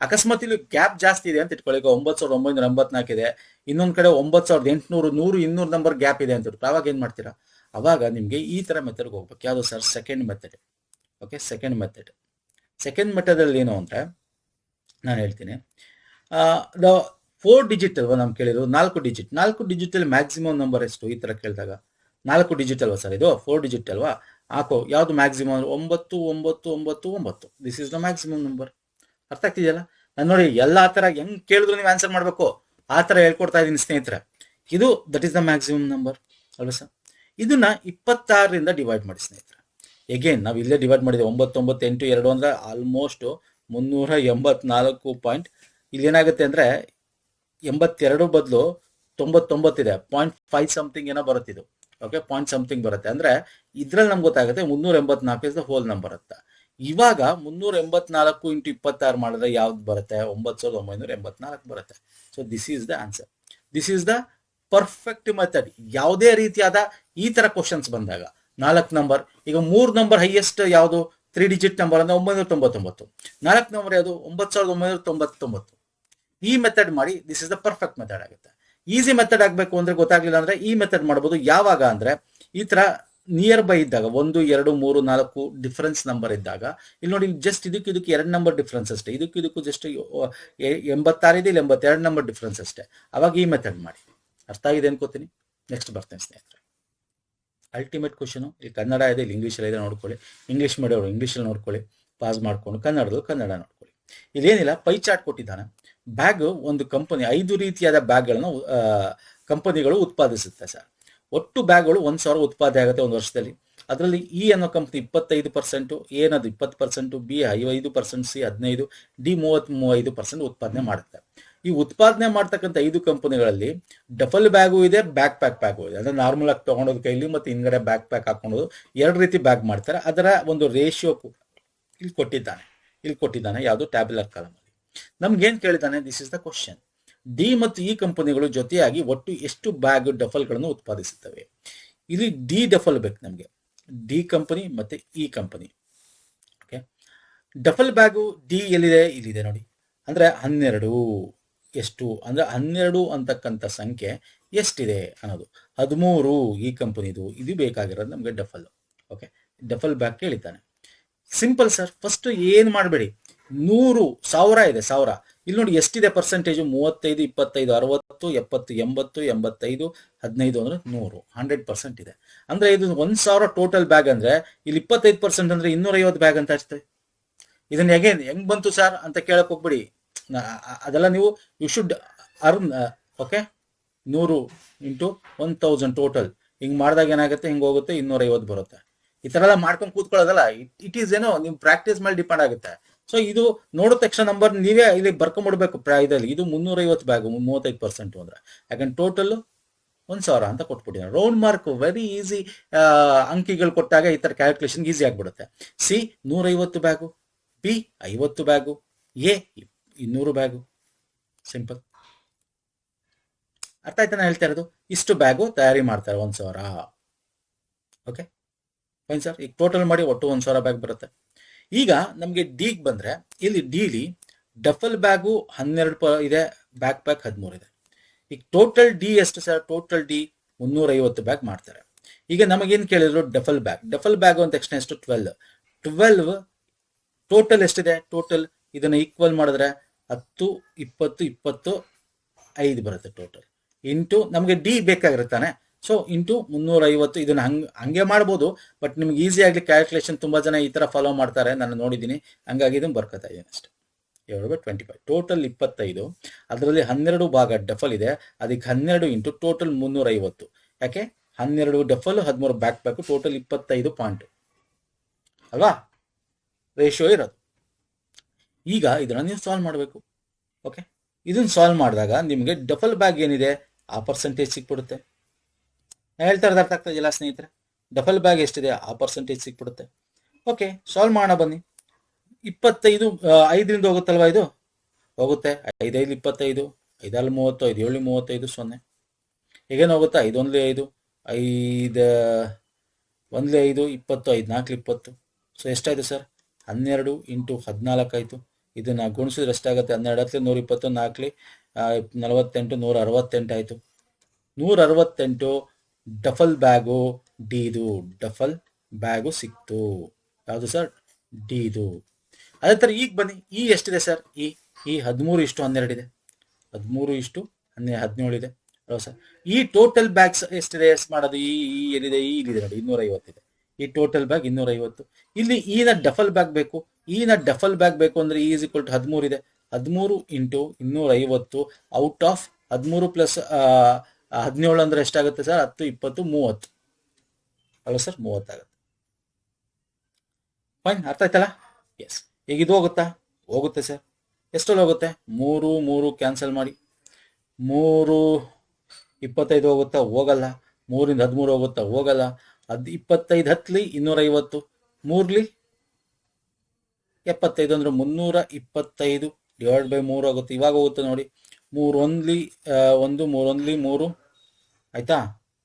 ಅಕಸ್ಮಾತ್ ಇಲ್ಲಿ ಗ್ಯಾಪ್ ಜಾಸ್ತಿ ಇದೆ ಅಂತ ಇಟ್ಕೊಳ್ಳಿ. ಈಗ 9,984 ಇದೆ, ಇನ್ನೊಂದ್ ಕಡೆ 9,800, 200 ನಂಬರ್ ಗ್ಯಾಪ್ ಇದೆ ಅಂತ ಇಟ್ಕೊಳ್ಳಿ. ಅವಾಗ ಏನ್ ಮಾಡ್ತೀರಾ? ಅವಾಗ ನಿಮ್ಗೆ ಈ ತರ ಮೆಥಡ್ಗೆ ಹೋಗ್ಬೇಕು. ಯಾವುದು sir? Second method. Okay, second method ಅಲ್ಲಿ ಏನು ಅಂದ್ರೆ ನಾನು ಹೇಳ್ತೀನಿ. 4 ಡಿಜಿಟ್ ಅಲ್ವಾ ನಮ್ಗೆ ಕೇಳಿದ್ರು? 4 ಡಿಜಿಟ್. 4 ಡಿಜಿಟ್ ಅಲ್ಲಿ ಮ್ಯಾಕ್ಸಿಮಮ್ ನಂಬರ್ ಎಷ್ಟು? ಈ ತರ ಕೇಳಿದಾಗ 4 ಡಿಜಿಟ್ ಅಲ್ವಾ ಸರ್? ಇದು 4 ಡಿಜಿಟ್ ಅಲ್ವಾ? ಹಾಕೋ, ಯಾವ್ದು maximum? 9,999. This is the maximum number. ಅರ್ಥ ಆಗ್ತಿದೆಯಲ್ಲ? ನಾನು ನೋಡಿ, ಎಲ್ಲಾ ತರ ಹೆಂಗ್ ಕೇಳಿದ್ರು ನೀವು ಆನ್ಸರ್ ಮಾಡ್ಬೇಕು, ಆ ತರ ಹೇಳ್ಕೊಡ್ತಾ ಇದೀನಿ ಸ್ನೇಹಿತರೆ. ಇದು that is the maximum number ಅಲ್ವಾ ಸರ್? ಇದನ್ನ 26ರಿಂದ ಡಿವೈಡ್ ಮಾಡಿ ಸ್ನೇಹಿತರೆ. ಎಗೇನ್ ನಾವು ಇಲ್ಲೇ ಡಿವೈಡ್ ಮಾಡಿದ್ವಿ. 9,982 ಅಂದ್ರೆ ಆಲ್ಮೋಸ್ಟ್ 384 ಪಾಯಿಂಟ್. ಇಲ್ಲಿ ಏನಾಗುತ್ತೆ ಅಂದ್ರೆ 82 ಬದಲು 99 ಇದೆ. 0.5 ಸಮಥಿಂಗ್ ಏನೋ ಬರುತ್ತೆ ಇದು. ಓಕೆ, 0. ಸಮಥಿಂಗ್ ಬರುತ್ತೆ. ಅಂದ್ರೆ ಇದ್ರಲ್ಲಿ ನಮ್ಗೆ ಗೊತ್ತಾಗುತ್ತೆ 384 ಇಸ್ ದ ಹೋಲ್ ನಂಬರ್ ಅಂತ. ಇವಾಗ 384 × 26 ಮಾಡಿದ್ರೆ ಯಾವ್ದು ಬರುತ್ತೆ? 9,984 ಬರುತ್ತೆ. So this is the answer. This is the perfect method. ಯಾವುದೇ ರೀತಿಯಾದ ಈ ತರ ಕ್ವಶನ್ಸ್ ಬಂದಾಗ 4 ನಂಬರ್, ಈಗ 3 ನಂಬರ್ ಹೈಯೆಸ್ಟ್ ಯಾವುದು 3 ಡಿಜಿಟ್ ನಂಬರ್ ಅಂದ್ರೆ 999, 4 ನಂಬರ್ ಯಾವುದು 9999. ಈ ಮೆಥಡ್ ಮಾಡಿ, this is the perfect method ಆಗುತ್ತೆ. ಈಸಿ ಮೆಥಡ್ ಆಗಬೇಕು ಅಂದ್ರೆ ಗೊತ್ತಾಗ್ಲಿಲ್ಲ ಅಂದ್ರೆ ಈ ಮೆಥಡ್ ಮಾಡಬಹುದು. ಯಾವಾಗ ಅಂದ್ರೆ ಈ ತರ ನಿಯರ್ ಬೈ ಇದ್ದಾಗ 1 2 3 4 ಡಿಫರೆನ್ಸ್ ನಂಬರ್ ಇದ್ದಾಗ, ಇಲ್ಲಿ ನೋಡಿ ಜಸ್ಟ್ ಇದಕ್ಕೆ 2 ನಂಬರ್ ಡಿಫರೆನ್ಸ್ ಅಷ್ಟೇ, ಇದಕ್ಕೂ ಜಸ್ಟ್ 86 ಇದೆ, ಇಲ್ಲಿ 82 ನಂಬರ್ ಡಿಫರೆನ್ಸ್ ಅಷ್ಟೇ. ಅವಾಗ ಈ ಮೆಥಡ್ ಮಾಡಿ. ಅರ್ಥ ಆಗಿದೆ ಅನ್ಕೋತೀನಿ. ನೆಕ್ಸ್ಟ್ ಬರ್ತೇನೆ ಸ್ನೇಹಿತರೆ. ಅಲ್ಟಿಮೇಟ್ ಕ್ವಶನ್, ಇಲ್ಲಿ ಕನ್ನಡ ಇದೆ, ಇಲ್ಲಿ ಇಂಗ್ಲೀಷ್ ಇದೆ, ನೋಡ್ಕೊಳ್ಳಿ. ಇಂಗ್ಲೀಷ್ ಮಾಡೋರು ಇಂಗ್ಲೀಷಲ್ಲಿ ನೋಡ್ಕೊಳ್ಳಿ, ಪಾಸ್ ಮಾಡ್ಕೊಂಡು ಕನ್ನಡದಲ್ಲಿ ಕನ್ನಡ ನೋಡ್ಕೊಳ್ಳಿ. ಇಲ್ಲೇನಿಲ್ಲ, ಪೈ ಚಾರ್ಟ್ ಕೊಟ್ಟಿದ್ದಾನೆ. ಬ್ಯಾಗ್ ಒಂದು ಕಂಪನಿ 5 ರೀತಿಯಾದ ಬ್ಯಾಗ್ಗಳನ್ನು ಕಂಪನಿಗಳು ಉತ್ಪಾದಿಸುತ್ತೆ ಸರ್. ಒಟ್ಟು ಬ್ಯಾಗ್ಗಳು 1000 ಉತ್ಪಾದನೆ ಆಗುತ್ತೆ ಒಂದು ವರ್ಷದಲ್ಲಿ. ಅದರಲ್ಲಿ ಇ ಅನ್ನೋ ಕಂಪನಿ 25%, ಎ ಅನ್ನೋದು 20%, ಬಿ 5%, ಸಿ 15%, ಡಿ 35% ಉತ್ಪಾದನೆ ಮಾಡುತ್ತೆ. ಈ ಉತ್ಪಾದನೆ ಮಾಡ್ತಕ್ಕಂಥ 5 ಕಂಪನಿಗಳಲ್ಲಿ ಡಫಲ್ ಬ್ಯಾಗು ಇದೆ, ಬ್ಯಾಕ್ ಬ್ಯಾಗು ಇದೆ. ಅಂದ್ರೆ ನಾರ್ಮಲ್ ಆಗಿ ತಗೊಂಡೋದು ಕೈಲಿ ಮತ್ತೆ ಹಿಂದ್ಗಡೆ ಬ್ಯಾಕ್ ಹಾಕೊಂಡೋದು 2 ರೀತಿ ಬ್ಯಾಗ್ ಮಾಡ್ತಾರೆ. ಅದರ ಒಂದು ರೇಷಿಯೋ ಇಲ್ಲಿ ಕೊಟ್ಟಿದ್ದಾನೆ ಯಾವುದು ಟ್ಯಾಬ್ಯುಲರ್ ಕಾಲಮ್ ಅಲ್ಲಿ. ನಮ್ಗೇನ್ ಕೇಳಿದ್ದಾನೆ, this is the question. D ಮತ್ತು ಇ ಕಂಪನಿಗಳು ಜೊತೆಯಾಗಿ ಒಟ್ಟು ಎಷ್ಟು ಬ್ಯಾಗ್ ಡಫಲ್ಗಳನ್ನು ಉತ್ಪಾದಿಸುತ್ತವೆ? ಇಲ್ಲಿ ಡಿ ಡಫಲ್ ಬೇಕು ನಮಗೆ, ಡಿ ಕಂಪನಿ ಮತ್ತೆ E company. Okay, duffel bag D ಎಲ್ಲಿದೆ? ಇಲ್ಲಿದೆ ನೋಡಿ. ಅಂದ್ರೆ 12 ಎಷ್ಟು ಅಂದ್ರೆ 12 ಅಂತಕ್ಕಂಥ ಸಂಖ್ಯೆ ಎಷ್ಟಿದೆ ಅನ್ನೋದು. 13 ಈ ಕಂಪನಿದು, ಇದು ಬೇಕಾಗಿರೋದು ನಮ್ಗೆ ಡಫಲ್. ಓಕೆ, ಡಫಲ್ ಬ್ಯಾಗ್ ಕೇಳಿದ್ದಾನೆ. Simple sir. ಫಸ್ಟ್ ಏನ್ ಮಾಡಬೇಡಿ, 100 1000 ಇದೆ, 1000 ಇಲ್ಲಿ ನೋಡಿ ಎಷ್ಟಿದೆ ಪರ್ಸೆಂಟೇಜ್? 35 25 60 70 80 85 15 ಅಂದ್ರೆ 100, 100% ಇದೆ. ಅಂದ್ರೆ ಇದು 1000 ಟೋಟಲ್ ಬ್ಯಾಗ್ ಅಂದ್ರೆ ಇಲ್ಲಿ 25% ಅಂದ್ರೆ 250 ಬ್ಯಾಗ್ ಅಂತ ಅಷ್ಟೇ. ಇದನ್ನ ಹೆಂಗ್ ಬಂತು ಸರ್ ಅಂತ ಕೇಳಕ್ ಹೋಗ್ಬಿಡಿ. ಅದೆಲ್ಲ ನೀವು you should earn. Okay, 100 into 1000 total ಹಿಂಗ್ ಮಾಡಿದಾಗ ಏನಾಗುತ್ತೆ, ಹಿಂಗ್ ಹೋಗುತ್ತೆ, 250 ಬರುತ್ತೆ. ಈ ತರ ಎಲ್ಲ ಮಾಡ್ಕೊಂಡು ಕೂತ್ಕೊಳ್ಳೋದಲ್ಲ. ಇಟ್ ಈಸ್ ಏನೋ ನಿಮ್ ಪ್ರಾಕ್ಟೀಸ್ ಮೇಲೆ ಡಿಪೆಂಡ್ ಆಗುತ್ತೆ. ಸೊ ಇದು ನೋಡಿದ ತಕ್ಷಣ ನಂಬರ್ ನೀವೇ ಇಲ್ಲಿ ಬರ್ಕೊಂಡ್ಬಿಡ್ಬೇಕು. ಇದರಲ್ಲಿ ಇದು 350 ಬ್ಯಾಗ್ 35% ಅಂದ್ರೆ, ಯಾಕಂದ್ರೆ ಟೋಟಲ್ 1000 ಅಂತ ಕೊಟ್ಬಿಟ್ಟಿದ್ದಾರೆ. Round mark very easy. ಅಂಕಿಗಳು ಕೊಟ್ಟಾಗ ಈ ತರ ಕ್ಯಾಲ್ಕುಲೇಷನ್ ಈಸಿ ಆಗ್ಬಿಡುತ್ತೆ. C 150 bag, B 50 bag, A 200 bag. Simple. ಅರ್ಥ ಆಯ್ತಾ ನಾನು ಹೇಳ್ತಾ ಇರೋದು? ಇಷ್ಟು ಬ್ಯಾಗು ತಯಾರಿ ಮಾಡ್ತಾರೆ 1000. Okay fine sir. ಈಗ ಟೋಟಲ್ ಮಾಡಿ ಒಟ್ಟು 1000 ಬ್ಯಾಗ್ ಬರುತ್ತೆ. ಈಗ ನಮ್ಗೆ ಡಿಗ್ ಬಂದ್ರೆ, ಇಲ್ಲಿ ಡಿಲಿ ಡಫಲ್ ಬ್ಯಾಗು 12 ಇದೆ, ಬ್ಯಾಕ್ 13 ಇದೆ. ಈಗ ಟೋಟಲ್ ಡಿ ಎಷ್ಟು ಸರ್? ಟೋಟಲ್ ಡಿ 350 ಬ್ಯಾಗ್ ಮಾಡ್ತಾರೆ. ಈಗ ನಮಗೇನ್ ಕೇಳಿದ್ರು? ಡಫಲ್ ಬ್ಯಾಗ್ ಅಂತ ತಕ್ಷಣ ಎಷ್ಟು? 12 ಟೋಟಲ್ ಎಷ್ಟಿದೆ? ಟೋಟಲ್ ಇದನ್ನ ಈಕ್ವಲ್ ಮಾಡಿದ್ರೆ 10 20 25 ಬರುತ್ತೆ ಟೋಟಲ್. ಇಂಟು ನಮ್ಗೆ ಡಿ ಬೇಕಾಗಿರುತ್ತಾನೆ, ಸೊ ಇಂಟು 350. ಇದನ್ನ ಹಂಗೆ ಮಾಡ್ಬೋದು, ಬಟ್ ನಿಮ್ಗೆ ಈಸಿ ಆಗ್ಲಿ ಕ್ಯಾಲ್ಕುಲೇಷನ್ ತುಂಬಾ ಜನ ಈ ತರ ಫಾಲೋ ಮಾಡ್ತಾರೆ, ನಾನು ನೋಡಿದ್ದೀನಿ. ಹಂಗಾಗಿ ಇದನ್ನ ಬರ್ಕೊತಾ ಇದ್ದೀನಿ ಅಷ್ಟೇ. 25 ಟೋಟಲ್ 25. ಅದರಲ್ಲಿ 12 ಭಾಗ ಡಫಲ್ ಇದೆ, ಅದಕ್ಕೆ 12 ಇಂಟು ಟೋಟಲ್ 350. ಯಾಕೆ? 12 ಡಫಲ್ 13 ಬ್ಯಾಕ್ ಟೋಟಲ್ 25 ಪಾಯಿಂಟ್ ಅಲ್ವಾ ರೇಷಿಯೋ ಇರೋದು. ಈಗ ಇದನ್ನ ನೀವು ಸಾಲ್ವ್ ಮಾಡಬೇಕು. ಓಕೆ, ಇದನ್ನ ಸಾಲ್ವ್ ಮಾಡಿದಾಗ ನಿಮಗೆ ಡಫಲ್ ಬ್ಯಾಗ್ ಏನಿದೆ ಆ ಪರ್ಸೆಂಟೇಜ್ ಸಿಕ್ಬಿಡುತ್ತೆ. ಹೇಳ್ತಾ ಇರೋದು ಅರ್ಥ ಆಗ್ತಾ ಇದೆಯಲ್ಲ ಸ್ನೇಹಿತರೆ? ಡಫಲ್ ಬ್ಯಾಗ್ ಎಷ್ಟಿದೆ ಆ ಪರ್ಸೆಂಟೇಜ್ ಸಿಕ್ಬಿಡುತ್ತೆ. ಓಕೆ, ಸಾಲ್ವ್ ಮಾಡೋಣ ಬನ್ನಿ. 25 5ರಿಂದ ಹೋಗುತ್ತಲ್ವಾ? ಇದು ಹೋಗುತ್ತೆ. 5 5 25, 5 30, 5 7 35 0. ಈಗೇನು ಹೋಗುತ್ತೆ? 5 1 5, 5 1 5 20, 5 4 20. ಸೊ ಎಷ್ಟಾಯ್ತು ಸರ್? 12 ಇಂಟು 14 ಆಯ್ತು. ಇದನ್ನ ಗುಣಿಸಿದ್ರೆ ಎಷ್ಟಾಗುತ್ತೆ? 12 120, 4 48, 168 ಆಯ್ತು. 168 ಡಫಲ್ ಬ್ಯಾಗು ಡಿದು ಡಫಲ್ ಬ್ಯಾಗು ಸಿಕ್ತು. ಯಾವುದು ಸರ್? ಡಿದು. ಅದೇ ತರ ಈಗ ಬನ್ನಿ, ಈ ಎಷ್ಟಿದೆ ಸರ್? ಈ 13:12 ಇದೆ, 13:17 ಇದೆ ಅಲ್ವಾ ಸರ್? ಈ ಟೋಟಲ್ ಬ್ಯಾಗ್ಸ್ ಎಷ್ಟಿದೆ? ಎಷ್ಟು ಮಾಡೋದು? ಈ ಏನಿದೆ? ಈ ಇಲ್ಲಿದೆ ನೋಡಿ, 250 ಇದೆ. ಈ ಟೋಟಲ್ ಬ್ಯಾಗ್ 250. ಇಲ್ಲಿ ಈನ ಡಫಲ್ ಬ್ಯಾಗ್ ಬೇಕು. ಈನ ಡಫಲ್ ಬ್ಯಾಗ್ ಬೇಕು ಅಂದ್ರೆ ಈಸ್ ಈಕ್ವಲ್ ಟು 13 ಇದೆ. 13 ಇಂಟು 250 ಔಟ್ ಆಫ್ 13 ಪ್ಲಸ್ 17 ಅಂದ್ರೆ ಎಷ್ಟಾಗುತ್ತೆ ಸರ್? 10 20 30 ಅಲ್ವಾ ಸರ್? 30 ಆಗುತ್ತೆ. ಫೈನ್, ಅರ್ಥ ಆಯ್ತಲ್ಲ? ಎಸ್. ಈಗ ಇದು ಹೋಗುತ್ತಾ? ಹೋಗುತ್ತೆ ಸರ್. ಎಷ್ಟಲ್ಲಿ ಹೋಗುತ್ತೆ? 3 ಕ್ಯಾನ್ಸಲ್ ಮಾಡಿ. 3 25 ಹೋಗುತ್ತಾ? ಹೋಗಲ್ಲ. 3ರಿಂದ 13 ಹೋಗುತ್ತಾ? ಹೋಗಲ್ಲ. 25 10 250, 3 75 ಅಂದ್ರೆ 325 ಡಿವೈಡ್ ಬೈ 3 ಆಗುತ್ತೆ. ಇವಾಗ ಹೋಗುತ್ತೆ ನೋಡಿ. 3 1 1 3 1 3 ಆಯ್ತಾ.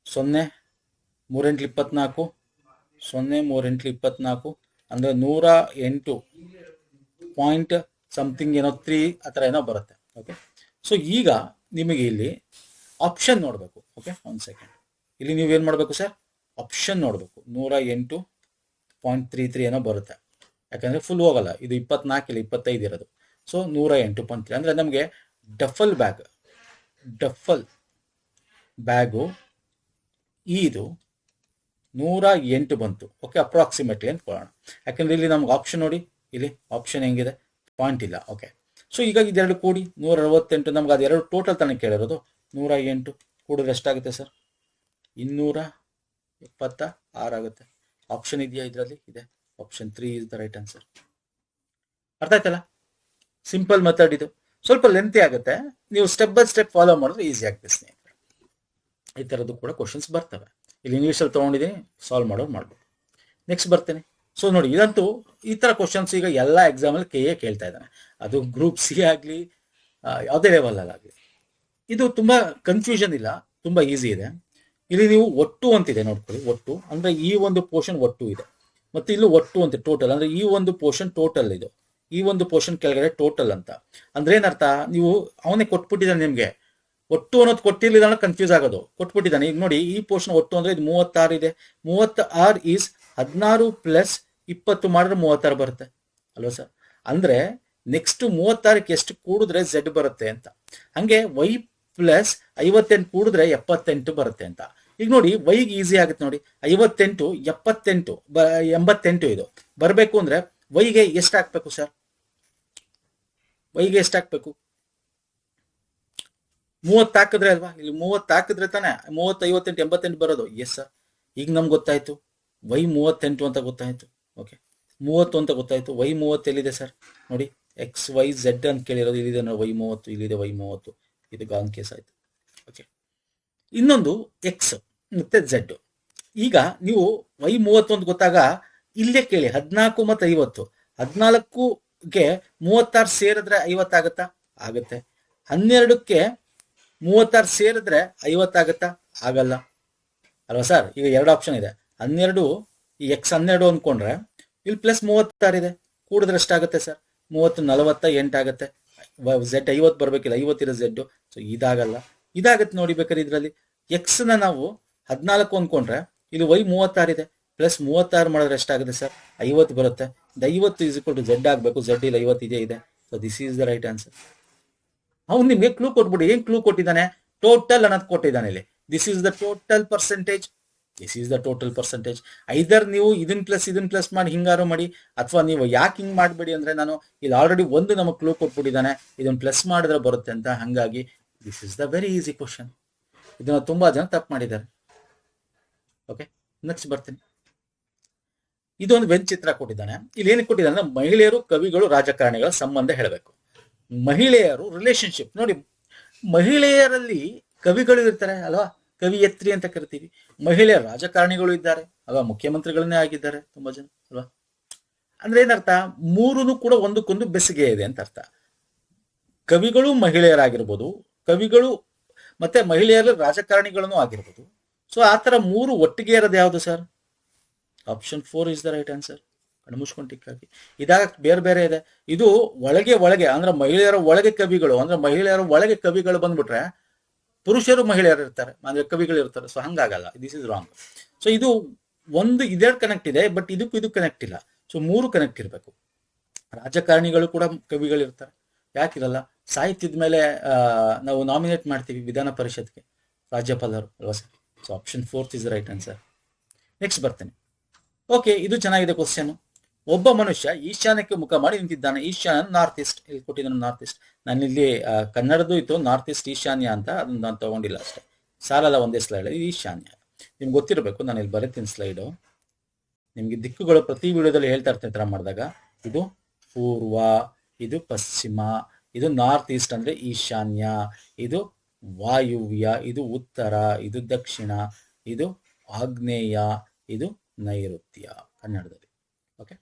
0 3 8 24, 0 3 8 24 ಅಂದರೆ 108 ಪಾಯಿಂಟ್ ಸಮಥಿಂಗ್ ಏನೋ 3 ಆ ಥರ ಏನೋ ಬರುತ್ತೆ. ಓಕೆ, ಸೊ ಈಗ ನಿಮಗೆ ಇಲ್ಲಿ ಆಪ್ಷನ್ ನೋಡಬೇಕು. ಓಕೆ, ಒಂದು ಸೆಕೆಂಡ್, ಇಲ್ಲಿ ನೀವೇನು ಮಾಡಬೇಕು ಸರ್, ಆಪ್ಷನ್ ನೋಡಬೇಕು. 108.33 ಏನೋ ಬರುತ್ತೆ, ಯಾಕಂದರೆ ಫುಲ್ ಹೋಗಲ್ಲ, ಇದು 24 ಇಲ್ಲ 25 ಇರೋದು. ಸೊ 108.3 ಅಂದರೆ ನಮಗೆ ಡಫಲ್ ಬ್ಯಾಗು ಇದು 108 ಬಂತು. ಓಕೆ, ಅಪ್ರಾಕ್ಸಿಮೇಟ್ಲಿ ಅಂತ ಕೊಡೋಣ, ಯಾಕಂದರೆ ಇಲ್ಲಿ ನಮ್ಗೆ ಆಪ್ಷನ್ ನೋಡಿ, ಇಲ್ಲಿ ಆಪ್ಷನ್ ಹೆಂಗಿದೆ, ಪಾಯಿಂಟ್ ಇಲ್ಲ. ಓಕೆ, ಸೊ ಈಗ ಇದೆರಡು ಕೂಡಿ 168, ನಮ್ಗೆ ಅದು ಎರಡು ಟೋಟಲ್ ತಾನೇ ಕೇಳಿರೋದು. 108 ಕೂಡಿದ್ರೆ ಎಷ್ಟಾಗುತ್ತೆ ಸರ್, 276 ಆಗುತ್ತೆ. ಆಪ್ಷನ್ ಇದೆಯಾ ಇದರಲ್ಲಿ? ಇದೆ. Option 3 is the right answer. ಅರ್ಥ ಆಯ್ತಲ್ಲ? ಸಿಂಪಲ್ ಮೆಥಡ್ ಇದು. ಸ್ವಲ್ಪ ಲೆಂತಿ ಆಗುತ್ತೆ, ನೀವು ಸ್ಟೆಪ್ ಬೈ ಸ್ಟೆಪ್ ಫಾಲೋ ಮಾಡಿದ್ರೆ ಈಸಿ ಆಗುತ್ತೆ ಸ್ನೇಹಿತರೆ. ಈ ಥರದ್ದು ಕೂಡ ಕ್ವಶನ್ಸ್ ಬರ್ತವೆ. ಇಲ್ಲಿ ಇಂಗ್ಲೀಷಲ್ಲಿ ತೊಗೊಂಡಿದ್ದೀನಿ, ಸಾಲ್ವ್ ಮಾಡೋದು ಮಾಡ್ಬೋದು. ನೆಕ್ಸ್ಟ್ ಬರ್ತೇನೆ. ಸೊ ನೋಡಿ, ಇದಂತೂ ಈ ಥರ ಕ್ವಶನ್ಸ್ ಈಗ ಎಲ್ಲ ಎಕ್ಸಾಮಲ್ಲಿ ಕೇಳ್ತಾ ಇದ್ದಾನೆ, ಅದು ಗ್ರೂಪ್ ಸಿ ಆಗಲಿ ಯಾವುದೇ ಲೆವೆಲಲ್ಲಾಗಲಿ. ಇದು ತುಂಬ ಕನ್ಫ್ಯೂಷನ್ ಇಲ್ಲ, ತುಂಬ ಈಸಿ ಇದೆ. ಇಲ್ಲಿ ನೀವು ಒಟ್ಟು ಅಂತಿದೆ ನೋಡ್ಕೊಳ್ಳಿ, ಒಟ್ಟು ಅಂದರೆ ಈ ಒಂದು ಪೋರ್ಷನ್ ಒಟ್ಟು ಇದೆ, ಮತ್ತು ಇಲ್ಲಿ ಒಟ್ಟು ಅಂತ ಟೋಟಲ್ ಅಂದರೆ ಈ ಒಂದು ಪೋರ್ಷನ್ ಟೋಟಲ್, ಇದು ಈ ಒಂದು ಪೋರ್ಷನ್ ಕೆಳಗಡೆ ಟೋಟಲ್ ಅಂತ. ಅಂದ್ರೆ ಏನರ್ಥ, ನೀವು ಅವನೇ ಕೊಟ್ಬಿಟ್ಟಿದ್ದಾನೆ ನಿಮಗೆ, ಒಟ್ಟು ಅನ್ನೋದು ಕೊಟ್ಟಿರ್ಲಿಲ್ಲ ಅಂದ್ರೆ ಕನ್ಫ್ಯೂಸ್ ಆಗೋದು. ಕೊಟ್ಬಿಟ್ಟಿದ್ದಾನೆ. ಈಗ ನೋಡಿ, ಈ ಪೋರ್ಷನ್ ಒಟ್ಟು ಅಂದ್ರೆ ಇದು 36 ಇದೆ. 36 ಈಸ್ 16 ಪ್ಲಸ್ 20 ಮಾಡಿದ್ರೆ 36 ಬರುತ್ತೆ ಅಲ್ವಾ ಸರ್? ಅಂದ್ರೆ ನೆಕ್ಸ್ಟ್ 36ಕ್ಕೆ ಎಷ್ಟು ಕೂಡಿದ್ರೆ ಝೆಡ್ ಬರುತ್ತೆ ಅಂತ. ಹಂಗೆ ವೈ ಪ್ಲಸ್ 58 ಕೂಡಿದ್ರೆ 78 ಬರುತ್ತೆ ಅಂತ. ಈಗ ನೋಡಿ, ವೈಗೆ ಈಸಿ ಆಗುತ್ತೆ ನೋಡಿ, 58 78 88 ಇದು ಬರಬೇಕು ಅಂದ್ರೆ ವೈಗೆ ಎಷ್ಟು ಹಾಕ್ಬೇಕು ಸರ್? ವೈಗೆ ಎಷ್ಟು ಹಾಕ್ಬೇಕು? 30 ಹಾಕಿದ್ರೆ ಅಲ್ವಾ? ಇಲ್ಲಿ 30 ಹಾಕಿದ್ರೆ ತಾನೆ 30 58 88 ಬರೋದು. ಎಸ್ ಸರ್, ಈಗ ನಮ್ಗೆ ಗೊತ್ತಾಯ್ತು, ವೈ 38 ಅಂತ ಗೊತ್ತಾಯ್ತು. ಓಕೆ, 30 ಅಂತ ಗೊತ್ತಾಯ್ತು. ವೈ 30 ಎಲ್ಲಿದೆ ಸರ್? ನೋಡಿ, ಎಕ್ಸ್ ವೈ ಝೆಡ್ ಅಂತ ಕೇಳಿರೋದು, ಇಲ್ಲಿದೆ ವೈ 30, ಇಲ್ಲಿದೆ ವೈ 30. ಇದು ಗಾನ್ ಕೇಸ್ ಆಯ್ತು. ಓಕೆ, ಇನ್ನೊಂದು ಎಕ್ಸ್ ಮತ್ತೆ ಝೆಡ್. ಈಗ ನೀವು ವೈ 30 ಅಂತ ಗೊತ್ತಾಗ ಇಲ್ಲೇ ಕೇಳಿ, 14 ಮತ್ತು 50, 14ಗೆ 36 ಸೇರಿದ್ರೆ 50 ಆಗುತ್ತಾ? ಆಗುತ್ತೆ. 12ಕ್ಕೆ 36 ಸೇರಿದ್ರೆ 50 ಆಗುತ್ತಾ? ಆಗಲ್ಲ ಅಲ್ವಾ ಸರ್? ಈಗ ಎರಡು ಆಪ್ಷನ್ ಇದೆ. 12 ಈ ಎಕ್ಸ್ 12 ಅಂದ್ಕೊಂಡ್ರೆ ಇಲ್ಲಿ ಪ್ಲಸ್ 36 ಇದೆ, ಕೂಡಿದ್ರೆ ಎಷ್ಟಾಗುತ್ತೆ ಸರ್? 30 48 ಆಗುತ್ತೆ. ಝೆಡ್ 50 ಬರ್ಬೇಕಿಲ್ಲ, 50 ಇರೋ ಝೆಡ್. ಸೊ ಇದಾಗಲ್ಲ, ಇದಾಗತ್ತೆ ನೋಡಿ. ಬೇಕಾದ್ರೆ ಇದರಲ್ಲಿ ಎಕ್ಸ್ ನ ನಾವು 14 ಅಂದ್ಕೊಂಡ್ರೆ ಇಲ್ಲಿ ವೈ 36 ಇದೆ, ಪ್ಲಸ್ 36 ಮಾಡಿದ್ರೆ ಎಷ್ಟಾಗುತ್ತೆ ಸರ್? 50 ಬರುತ್ತೆ. 50 ಇಸ್ ಈಕ್ವಲ್ ಟು ಝೆಡ್ ಆಗಬೇಕು. ಝೆಡ್ ಇಲ್ಲಿ 50 ಇದೆ. So this is the right answer. ಅವ್ನು ನಿಮ್ಗೆ ಕ್ಲೂ ಕೊಟ್ಬಿಡಿ. ಏನ್ ಕ್ಲೂ ಕೊಟ್ಟಿದ್ದಾನೆ? ಟೋಟಲ್ ಅನ್ನೋದು ಕೊಟ್ಟಿದ್ದಾನೆ ಇಲ್ಲಿ. This is the total percentage. This is the total percentage. Either ನೀವು ಇದನ್ ಪ್ಲಸ್ ಮಾಡಿ ಹಿಂಗಾರು ಮಾಡಿ, ಅಥವಾ ನೀವು ಯಾಕೆ ಹಿಂಗ್ ಮಾಡಬೇಡಿ ಅಂದ್ರೆ, ನಾನು ಇಲ್ಲಿ ಆಲ್ರೆಡಿ ಒಂದು ನಮಗೆ ಕ್ಲೂ ಕೊಟ್ಬಿಟ್ಟಿದ್ದಾನೆ, ಇದನ್ನ ಪ್ಲಸ್ ಮಾಡಿದ್ರೆ ಬರುತ್ತೆ ಅಂತ. ಹಂಗಾಗಿ this is the very easy question. ಇದನ್ನ ತುಂಬಾ ಜನ ತಪ್ಪು ಮಾಡಿದ್ದಾರೆ. ಓಕೆ, ನೆಕ್ಸ್ಟ್ ಬರ್ತೀನಿ. ಇದೊಂದು ವೆನ್ ಚಿತ್ರ ಕೊಟ್ಟಿದ್ದಾನೆ. ಇಲ್ಲಿ ಏನಕ್ಕೆ ಕೊಟ್ಟಿದ್ದಾನೆ ಅಂದ್ರೆ, ಮಹಿಳೆಯರು, ಕವಿಗಳು, ರಾಜಕಾರಣಿಗಳ ಸಂಬಂಧ ಹೇಳಬೇಕು. ಮಹಿಳೆಯರು ರಿಲೇಶನ್ಶಿಪ್ ನೋಡಿ. ಮಹಿಳೆಯರಲ್ಲಿ ಕವಿಗಳು ಇರ್ತಾರೆ ಅಲ್ವಾ, ಕವಿಯತ್ರಿ ಅಂತ ಕರಿತೀವಿ. ಮಹಿಳೆಯ ರಾಜಕಾರಣಿಗಳು ಇದ್ದಾರೆ ಅಲ್ವಾ, ಮುಖ್ಯಮಂತ್ರಿಗಳನ್ನೇ ಆಗಿದ್ದಾರೆ ತುಂಬಾ ಜನ ಅಲ್ವಾ. ಅಂದ್ರೆ ಏನರ್ಥ, ಮೂರೂ ಕೂಡ ಒಂದಕ್ಕೊಂದು ಬೆಸುಗೆ ಇದೆ ಅಂತ ಅರ್ಥ. ಕವಿಗಳು ಮಹಿಳೆಯರಾಗಿರ್ಬೋದು, ಕವಿಗಳು ಮತ್ತೆ ಮಹಿಳೆಯರು ರಾಜಕಾರಣಿಗಳನ್ನು ಆಗಿರ್ಬೋದು. ಸೊ ಆತರ ಮೂರು ಒಟ್ಟಿಗೆ ಇರೋದು ಯಾವುದು sir? Option 4 is the right answer. ಕಣ್ಮುಚ್ಕೊಂಡು ಟಿಕ್ ಹಾಕಿ. ಇದಾಗ ಬೇರೆ ಬೇರೆ ಇದೆ. ಇದು ಒಳಗೆ ಅಂದ್ರೆ ಮಹಿಳೆಯರ ಒಳಗೆ ಕವಿಗಳು, ಅಂದ್ರೆ ಮಹಿಳೆಯರ ಒಳಗೆ ಕವಿಗಳು ಬಂದ್ಬಿಟ್ರೆ ಪುರುಷರು ಮಹಿಳೆಯರು ಇರ್ತಾರೆ, ಅಂದ್ರೆ ಕವಿಗಳು ಇರ್ತಾರೆ. ಸೊ ಹಂಗಾಗಲ್ಲ, ದಿಸ್ ಇಸ್ ರಾಂಗ್. ಸೊ ಇದು ಒಂದು ಇದೆರಡು ಕನೆಕ್ಟ್ ಇದೆ, ಬಟ್ ಇದು ಕನೆಕ್ಟ್ ಇಲ್ಲ. ಸೊ ಮೂರು ಕನೆಕ್ಟ್ ಇರಬೇಕು. ರಾಜಕಾರಣಿಗಳು ಕೂಡ ಕವಿಗಳು ಇರ್ತಾರೆ, ಯಾಕಿರಲ್ಲ? ಸಾಹಿತ್ಯದ ಮೇಲೆ ನಾವು ನಾಮಿನೇಟ್ ಮಾಡ್ತೀವಿ ವಿಧಾನ ಪರಿಷತ್ಗೆ ರಾಜ್ಯಪಾಲರು ಅಲ್ವಾ sir? So option 4 is the right answer. Next ಬರ್ತೇನೆ. ಓಕೆ, ಇದು ಚೆನ್ನಾಗಿದೆ ಕ್ವಶನ್. ಒಬ್ಬ ಮನುಷ್ಯ ಈಶಾನ್ಯಕ್ಕೆ ಮುಖ ಮಾಡಿ ನಿಂತಿದ್ದಾನೆ. ಈಶಾನ್ಯ ನಾರ್ತ್ ಈಸ್ಟ್. ಇಲ್ಲಿ ಕೊಟ್ಟಿದ್ದಾನೆ ನಾರ್ತ್ ಈಸ್ಟ್. ನಾನು ಇಲ್ಲಿ ಕನ್ನಡದ್ದು ಇತ್ತು ನಾರ್ತ್ ಈಸ್ಟ್ ಈಶಾನ್ಯ ಅಂತ, ಅದನ್ನ ನಾನು ತಗೊಂಡಿಲ್ಲ ಅಷ್ಟೇ. ಸಾಲಲ್ಲ, ಒಂದೇ ಸ್ಲೈಡ್. ಇದು ಈಶಾನ್ಯ ನಿಮ್ಗೆ ಗೊತ್ತಿರಬೇಕು. ನಾನು ಇಲ್ಲಿ ಬರೀತೀನಿ ಸ್ಲೈಡು. ನಿಮ್ಗೆ ದಿಕ್ಕುಗಳು ಪ್ರತಿ ವಿಡಿಯೋದಲ್ಲಿ ಹೇಳ್ತಾ ಇರ್ತೀನಿ ತರ ಮಾಡಿದಾಗ. ಇದು ಪೂರ್ವ, ಇದು ಪಶ್ಚಿಮ, ಇದು ನಾರ್ತ್ ಈಸ್ಟ್ ಅಂದ್ರೆ ಈಶಾನ್ಯ, ಇದು ವಾಯುವ್ಯ, ಇದು ಉತ್ತರ, ಇದು ದಕ್ಷಿಣ, ಇದು ಆಗ್ನೇಯ, ಇದು ನೈಋತ್ಯ ಕನ್ನಡದಲ್ಲಿ. ಓಕೆ,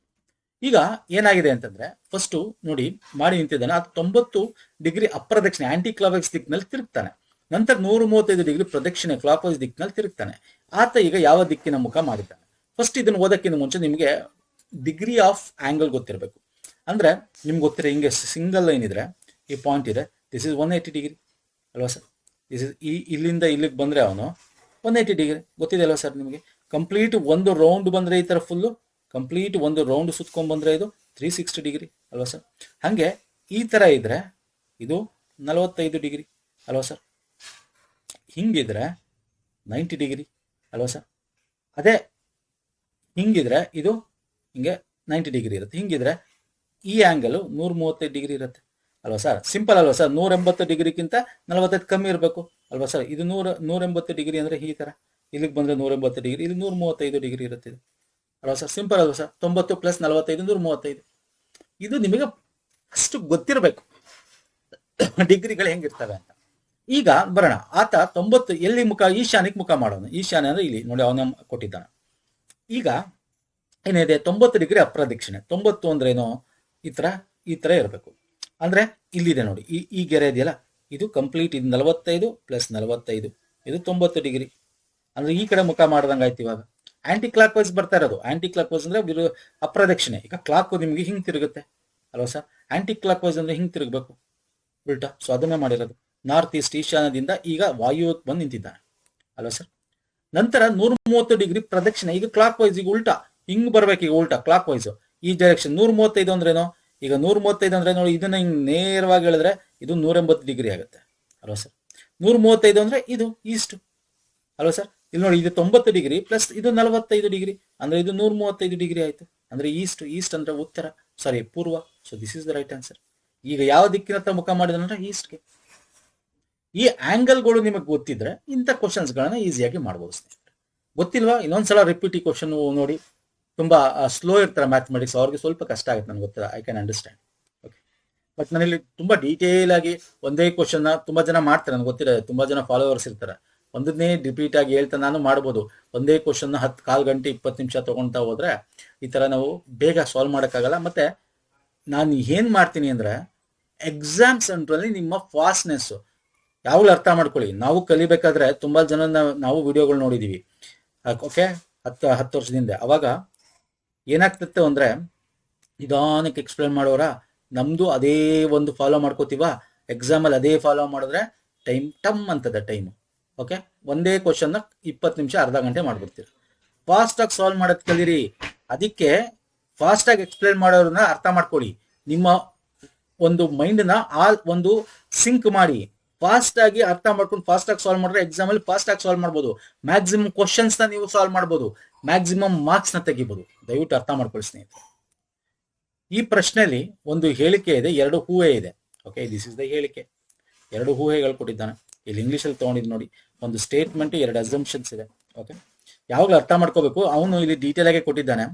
ಈಗ ಏನಾಗಿದೆ ಅಂತಂದ್ರೆ, ಫಸ್ಟ್ ನೋಡಿ ಮಾಡಿ ನಿಂತಿದ್ದಾನೆ. ಅದು 90 ಡಿಗ್ರಿ ಅಪ್ರದಕ್ಷಿಣೆ ಆಂಟಿ ಕ್ಲಾವೆಕ್ಸ್ ದಿಕ್ಕಿನಲ್ಲಿ ತಿರುಗ್ತಾನೆ. ನಂತರ 135 ಡಿಗ್ರಿ ಪ್ರದಕ್ಷಿಣೆ ಕ್ಲಾಕ್ ವೈಸ್ ದಿಕ್ಕಿನಲ್ಲಿ ತಿರುಗ್ತಾನೆ. ಆತ ಈಗ ಯಾವ ದಿಕ್ಕಿನ ಮುಖ ಮಾಡಿದ್ದಾನೆ? ಫಸ್ಟ್ ಇದನ್ನು ಓದಕ್ಕಿಂತ ಮುಂಚೆ ನಿಮಗೆ ಡಿಗ್ರಿ ಆಫ್ ಆಂಗಲ್ ಗೊತ್ತಿರಬೇಕು. ಅಂದ್ರೆ ನಿಮ್ಗೆ ಗೊತ್ತಿರ ಹಿಂಗೆ ಸಿಂಗಲ್ ಲೈನ್ ಇದ್ರೆ ಈ ಪಾಯಿಂಟ್ ಇದೆ, ದಿಸ್ ಇಸ್ 180 ಡಿಗ್ರಿ ಅಲ್ವಾ ಸರ್? ದಿಸ್ ಇಸ್ ಇಲ್ಲಿಂದ ಇಲ್ಲಿಗೆ ಬಂದ್ರೆ ಅವನು 180 ಡಿಗ್ರಿ ಗೊತ್ತಿದೆ ಅಲ್ವಾ ಸರ್ ನಿಮಗೆ? ಕಂಪ್ಲೀಟ್ ಒಂದು ರೌಂಡ್ ಬಂದ್ರೆ ಈ ತರ ಫುಲ್ಲು ಕಂಪ್ಲೀಟ್ ಒಂದು ರೌಂಡ್ ಸುತ್ಕೊಂಡ್ ಬಂದ್ರೆ ಇದು 360 ಡಿಗ್ರಿ ಅಲ್ವಾ ಸರ್? ಹಂಗೆ ಈ ತರ ಇದ್ರೆ ಇದು 45 ಡಿಗ್ರಿ ಅಲ್ವಾ ಸರ್? ಹಿಂಗಿದ್ರೆ 90 ಡಿಗ್ರಿ ಅಲ್ವಾ ಸರ್? ಅದೇ ಹಿಂಗಿದ್ರೆ ಇದು ಹಿಂಗೆ 90 ಡಿಗ್ರಿ ಇರುತ್ತೆ. ಹಿಂಗಿದ್ರೆ ಈ ಆಂಗಲ್ 135 ಡಿಗ್ರಿ ಇರುತ್ತೆ ಅಲ್ವಾ ಸರ್? ಸಿಂಪಲ್ ಅಲ್ವಾ ಸರ್? 180 ಡಿಗ್ರಿಗಿಂತ 45 ಕಮ್ಮಿ ಇರಬೇಕು ಅಲ್ವಾ ಸರ್? ಇದು 180 ಡಿಗ್ರಿ ಅಂದ್ರೆ ಈ ತರ ಇಲ್ಲಿಗೆ ಬಂದ್ರೆ 180 ಡಿಗ್ರಿ, ಇಲ್ಲಿ 135 ಡಿಗ್ರಿ ಇರುತ್ತೆ ಅಲ್ವಾ ಸರ್? ಸಿಂಪಲ್ ಅಲ್ವಾ ಸರ್? 90 + 45 135. ಇದು ನಿಮಗೆ ಅಷ್ಟು ಗೊತ್ತಿರಬೇಕು ಡಿಗ್ರಿಗಳು ಹೆಂಗಿರ್ತವೆ ಅಂತ. ಈಗ ಬರೋಣ, ಆತ 90 ಎಲ್ಲಿ ಮುಖ? ಈಶಾನ್ಯಕ್ಕೆ ಮುಖ ಮಾಡೋನು. ಈಶಾನ್ಯ ಅಂದ್ರೆ ಇಲ್ಲಿ ನೋಡಿ ಅವನ ಕೊಟ್ಟಿದ್ದಾನೆ. ಈಗ ಏನಿದೆ 90 ಡಿಗ್ರಿ ಅಪ್ರದಕ್ಷಿಣೆ. 90 ಅಂದ್ರೇನು? ಈ ತರ ಇರಬೇಕು. ಅಂದ್ರೆ ಇಲ್ಲಿದೆ ನೋಡಿ, ಈ ಗೆರೆ ಇದೆಯಲ್ಲ, ಇದು ಕಂಪ್ಲೀಟ್ ಇದು 45 + 45 ಇದು 90 ಡಿಗ್ರಿ. ಅಂದ್ರೆ ಈ ಕಡೆ ಮುಖ ಮಾಡ್ದಂಗೆ ಆಯ್ತು. ಇವಾಗ ಆಂಟಿ ಕ್ಲಾಕ್ ವೈಸ್ ಬರ್ತಾ ಇರೋದು. ಆಂಟಿ ಕ್ಲಾಕ್ ವೈಸ್ ಅಂದ್ರೆ ಅಪ್ರದಕ್ಷಿಣೆ. ಈಗ ಕ್ಲಾಕ್ ನಿಮ್ಗೆ ಹಿಂಗ್ ತಿರುಗುತ್ತೆ ಅಲ್ವಾ ಸರ್? ಆಂಟಿ ಕ್ಲಾಕ್ ವೈಸ್ ಅಂದ್ರೆ ಹಿಂಗ್ ತಿರುಗಬೇಕು ಉಲ್ಟಾ. ಸೊ ಅದನ್ನೇ ಮಾಡಿರೋದು. ನಾರ್ತ್ ಈಸ್ಟ್ ಈಶಾನ್ಯದಿಂದ ಈಗ ವಾಯುವ್ಯಕ್ಕೆ ಬಂದು ನಿಂತಿದ್ದಾನೆ ಅಲ್ವಾ ಸರ್? ನಂತರ 130 ಡಿಗ್ರಿ ಪ್ರದಕ್ಷಿಣೆ. ಈಗ ಕ್ಲಾಕ್ ವೈಸ್ ಈಗ ಉಲ್ಟಾ ಹಿಂಗ್ ಬರ್ಬೇಕು. ಈಗ ಉಲ್ಟಾ ಕ್ಲಾಕ್ ವೈಸ್ ಈ ಡೈರೆಕ್ಷನ್. 135 ಅಂದ್ರೇನು? ಈಗ 135 ಅಂದ್ರೆ ನೋಡಿ, ಇದನ್ನ ಹಿಂಗ್ ನೇರವಾಗಿ ಹೇಳಿದ್ರೆ ಇದು 180 ಡಿಗ್ರಿ ಆಗುತ್ತೆ ಅಲ್ವಾ ಸರ್? 135 ಅಂದ್ರೆ ಇದು ಈಸ್ಟ್ ಅಲ್ವಾ ಸರ್? ಇಲ್ಲಿ ನೋಡಿ, ಇದು 90 ಡಿಗ್ರಿ ಪ್ಲಸ್ ಇದು 45 ಡಿಗ್ರಿ ಅಂದ್ರೆ ಇದು 135 ಡಿಗ್ರಿ ಆಯ್ತು. ಅಂದ್ರೆ ಈಸ್ಟ್ ಅಂದ್ರೆ ಉತ್ತರ, ಸಾರಿ ಪೂರ್ವ. So this is the right answer. ಈಗ ಯಾವ ದಿಕ್ಕಿನತ್ತ ಮುಖ ಮಾಡಿದ್ರೆ ಈಸ್ಟ್ಗೆ. ಈ ಆಂಗಲ್ಗಳು ನಿಮಗೆ ಗೊತ್ತಿದ್ರೆ ಇಂಥ ಕ್ವಶನ್ಸ್ ಗಳನ್ನ ಈಸಿಯಾಗಿ ಮಾಡ್ಬೋದು ಸ್ನೇಹಿತರೆ. ಗೊತ್ತಿಲ್ವಾ? ಇನ್ನೊಂದ್ಸಲ ರಿಪೀಟ್ ಈ ಕ್ವಶನ್ ನೋಡಿ. ತುಂಬಾ ಸ್ಲೋ ಇರ್ತಾರೆ ಮ್ಯಾಥಮೆಟಿಕ್ಸ್, ಅವ್ರಿಗೆ ಸ್ವಲ್ಪ ಕಷ್ಟ ಆಗುತ್ತೆ, ನನಗೆ ಗೊತ್ತಿಲ್ಲ. I can understand. Okay, but ನಾನಿಲ್ಲಿ ತುಂಬಾ ಡೀಟೇಲ್ ಆಗಿ ಒಂದೇ ಕ್ವಶನ್ ತುಂಬಾ ಜನ ಮಾಡ್ತಾರೆ, ನನಗೆ ಗೊತ್ತಿಲ್ಲ. ತುಂಬಾ ಜನ ಫಾಲೋವರ್ಸ್ ಇರ್ತಾರೆ. ಒಂದನ್ನೇ ರಿಪೀಟ್ ಆಗಿ ಹೇಳ್ತಾ ನಾನು ಮಾಡ್ಬೋದು. ಒಂದೇ ಕ್ವಶನ್ 10 ಕಾಲ್ ಗಂಟೆ 20 ನಿಮಿಷ ತಗೊಳ್ತಾ ಹೋದ್ರೆ ಈ ತರ ನಾವು ಬೇಗ ಸಾಲ್ವ್ ಮಾಡೋಕ್ಕಾಗಲ್ಲ. ಮತ್ತೆ ನಾನು ಏನ್ ಮಾಡ್ತೀನಿ ಅಂದ್ರೆ ಎಕ್ಸಾಮ್ ಸೆಂಟ್ರಲ್ಲಿ ನಿಮ್ಮ ಫಾಸ್ಟ್ನೆಸ್ ಯಾವಾಗಲೂ ಅರ್ಥ ಮಾಡ್ಕೊಳ್ಳಿ. ನಾವು ಕಲಿಬೇಕಾದ್ರೆ ತುಂಬಾ ಜನ ನಾವು ವಿಡಿಯೋಗಳು ನೋಡಿದೀವಿ. ಓಕೆ, 10 ವರ್ಷದಿಂದ. ಅವಾಗ ಏನಾಗ್ತಿತ್ತು ಅಂದ್ರೆ ನಿಧಾನಕ್ಕೆ ಎಕ್ಸ್ಪ್ಲೇನ್ ಮಾಡೋರ, ನಮ್ದು ಅದೇ ಒಂದು ಫಾಲೋ ಮಾಡ್ಕೋತೀವ. ಎಕ್ಸಾಮ್ ಅಲ್ಲಿ ಅದೇ ಫಾಲೋ ಮಾಡಿದ್ರೆ ಟೈಮ್ ಟಮ್ ಅಂತದ ಟೈಮ್. ಓಕೆ, ಒಂದೇ ಕ್ವಶನ್ 20 ನಿಮಿಷ ಅರ್ಧ ಗಂಟೆ ಮಾಡ್ಬಿಡ್ತೀರಿ. ಫಾಸ್ಟ್ ಆಗಿ ಸಾಲ್ವ್ ಮಾಡೋದ್ ಕಲೀರಿ. ಅದಕ್ಕೆ ಫಾಸ್ಟ್ ಆಗಿ ಎಕ್ಸ್ಪ್ಲೇನ್ ಮಾಡೋರನ್ನ ಅರ್ಥ ಮಾಡ್ಕೊಳ್ಳಿ. ನಿಮ್ಮ ಒಂದು ಮೈಂಡ್ ನ ಒಂದು ಸಿಂಕ್ ಮಾಡಿ ಫಾಸ್ಟ್ ಆಗಿ ಅರ್ಥ ಮಾಡ್ಕೊಂಡು ಫಾಸ್ಟ್ ಆಗಿ ಸಾಲ್ವ್ ಮಾಡಿದ್ರೆ ಎಕ್ಸಾಮ್ ಅಲ್ಲಿ ಫಾಸ್ಟ್ ಆಗಿ ಸಾಲ್ವ್ ಮಾಡ್ಬೋದು. ಮ್ಯಾಕ್ಸಿಮಮ್ ಕ್ವಶನ್ಸ್ ನ ನೀವು ಸಾಲ್ವ್ ಮಾಡ್ಬೋದು, ಮ್ಯಾಕ್ಸಿಮಮ್ ಮಾರ್ಕ್ಸ್ ನ ತೆಗಿಬಹುದು. ದಯವಿಟ್ಟು ಅರ್ಥ ಮಾಡ್ಕೊಳ್ಳಿ ಸ್ನೇಹಿತರೆ. ಈ ಪ್ರಶ್ನೆಯಲ್ಲಿ ಒಂದು ಹೇಳಿಕೆ ಇದೆ, 2 ಊಹೆ ಇದೆ. ಓಕೆ, ದಿಸ್ ಇಸ್ ದ ಹೇಳಿಕೆ. 2 ಊಹೆಗಳು ಕೊಟ್ಟಿದ್ದಾನೆ. ಇಲ್ಲಿ ಇಂಗ್ಲಿಷ್ ಅಲ್ಲಿ ತಗೊಂಡಿದ್ ನೋಡಿ. ಒಂದು ಸ್ಟೇಟ್ಮೆಂಟ್, 2 ಅಸಂಪ್ಷನ್ಸ್ ಇದೆ. ಓಕೆ, ಯಾವಾಗಲೂ ಅರ್ಥ ಮಾಡ್ಕೋಬೇಕು. ಅವನು ಇಲ್ಲಿ ಡೀಟೇಲ್ ಆಗಿ ಕೊಟ್ಟಿದ್ದಾನೆ.